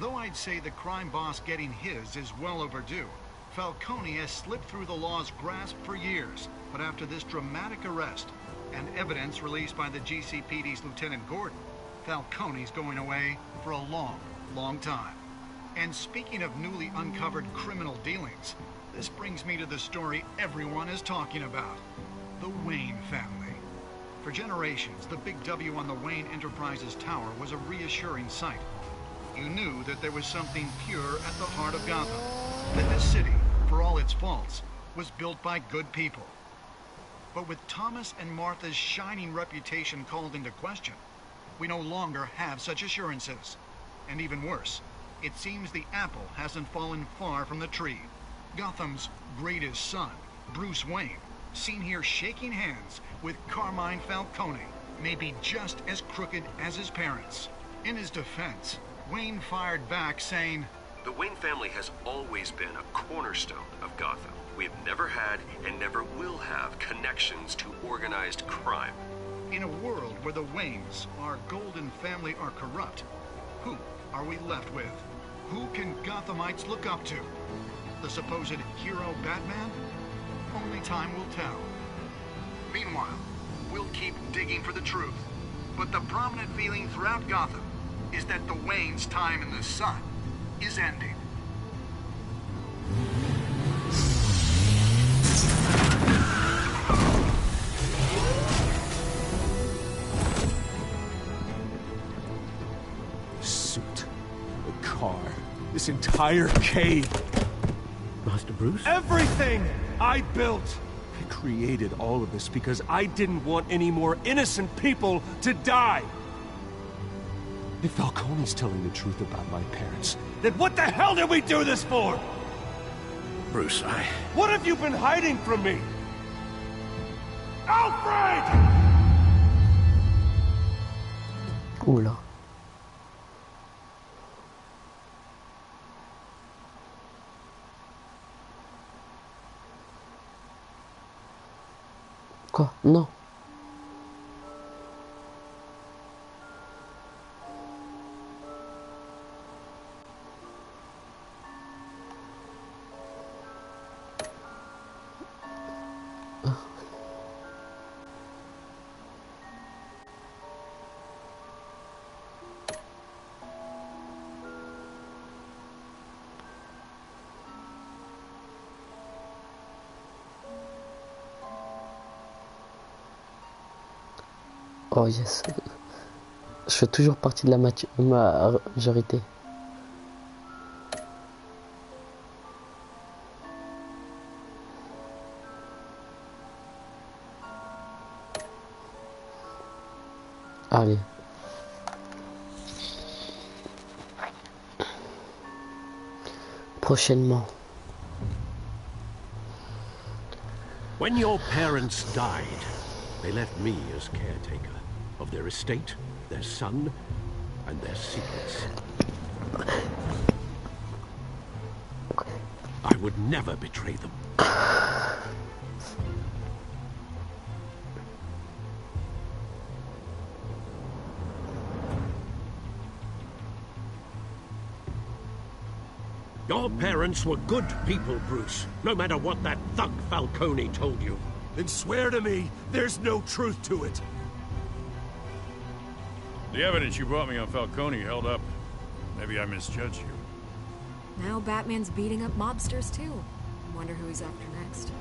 Though I'd say the crime boss getting his is well overdue, Falcone has slipped through the law's grasp for years, but after this dramatic arrest and evidence released by the GCPD's Lieutenant Gordon, Falcone's going away for a long, long time. And speaking of newly uncovered criminal dealings, this brings me to the story everyone is talking about, the Wayne family. For generations, the big W on the Wayne Enterprises Tower was a reassuring sight. You knew that there was something pure at the heart of Gotham, that this city, for all its faults, was built by good people. But with Thomas and Martha's shining reputation called into question, we no longer have such assurances. And even worse, it seems the apple hasn't fallen far from the tree. Gotham's greatest son, Bruce Wayne, seen here shaking hands with Carmine Falcone, may be just as crooked as his parents. In his defense, Wayne fired back saying, "The Wayne family has always been a cornerstone of Gotham. We have never had and never will have connections to organized crime." In a world where the Waynes, our golden family, are corrupt, who are we left with? Who can Gothamites look up to? The supposed hero Batman? Only time will tell. Meanwhile, we'll keep digging for the truth. But the prominent feeling throughout Gotham is that the Waynes' time in the sun is ending. this entire cave. Master Bruce? Everything I built! I created all of this because I didn't want any more innocent people to die! If Falcone's telling the truth about my parents, then what the hell did we do this for? Bruce, What have you been hiding from me? Alfred! Oula. Quoi? Non. Oh yes. Je fais toujours partie de la majorité. Allez. Prochainement. When your parents died, they left me as caretaker of their estate, their son, and their secrets. I would never betray them. Your parents were good people, Bruce, no matter what that thug Falcone told you. Then swear to me there's no truth to it. the evidence you brought me on Falcone held up. Maybe I misjudged you. Now Batman's beating up mobsters too. Wonder who he's after next.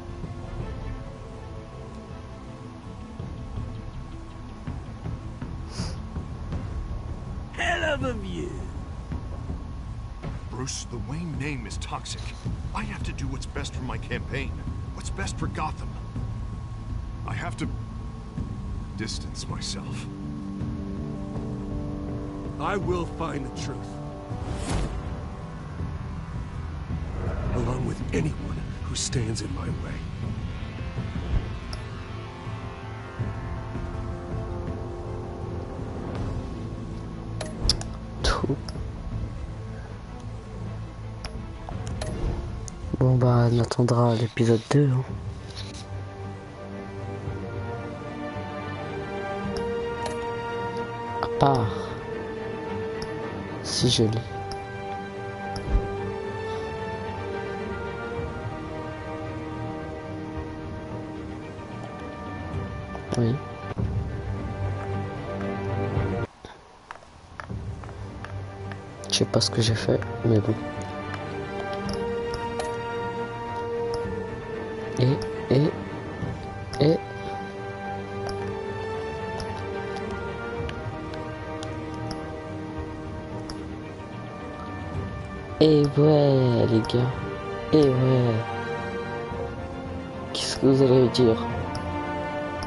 Hell of a view. Bruce, the Wayne name is toxic. I have to do what's best for my campaign. What's best for Gotham. I have to distance myself. I will find the truth. Along with anyone who stands in my way. Bon bah on attendra l'épisode 2 hein. À part si je lis. Oui. Je sais pas ce que j'ai fait, mais bon. Et ouais les gars, et ouais. Qu'est-ce que vous allez dire?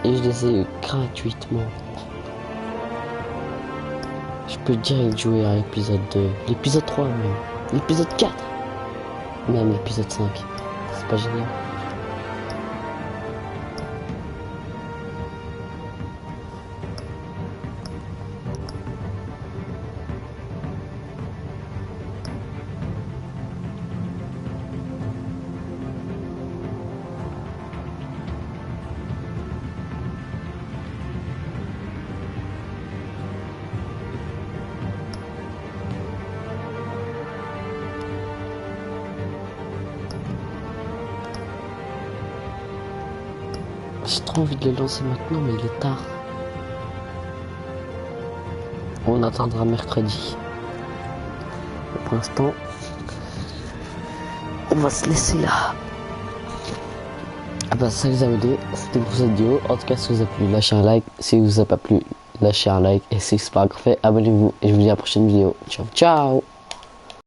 Et je les ai eu gratuitement. Je peux direct jouer à l'épisode 2, l'épisode 3 même, l'épisode 4, même l'épisode 5. C'est pas génial? J'ai trop envie de le lancer maintenant, mais il est tard. On attendra mercredi. Pour l'instant, on va se laisser là. Ah bah salut les amis, c'était pour cette vidéo. En tout cas, si vous a plu, lâchez un like. Si vous a pas plu, lâchez un like. Et si c'est pas encore fait, abonnez-vous. Et je vous dis à la prochaine vidéo. Ciao, ciao.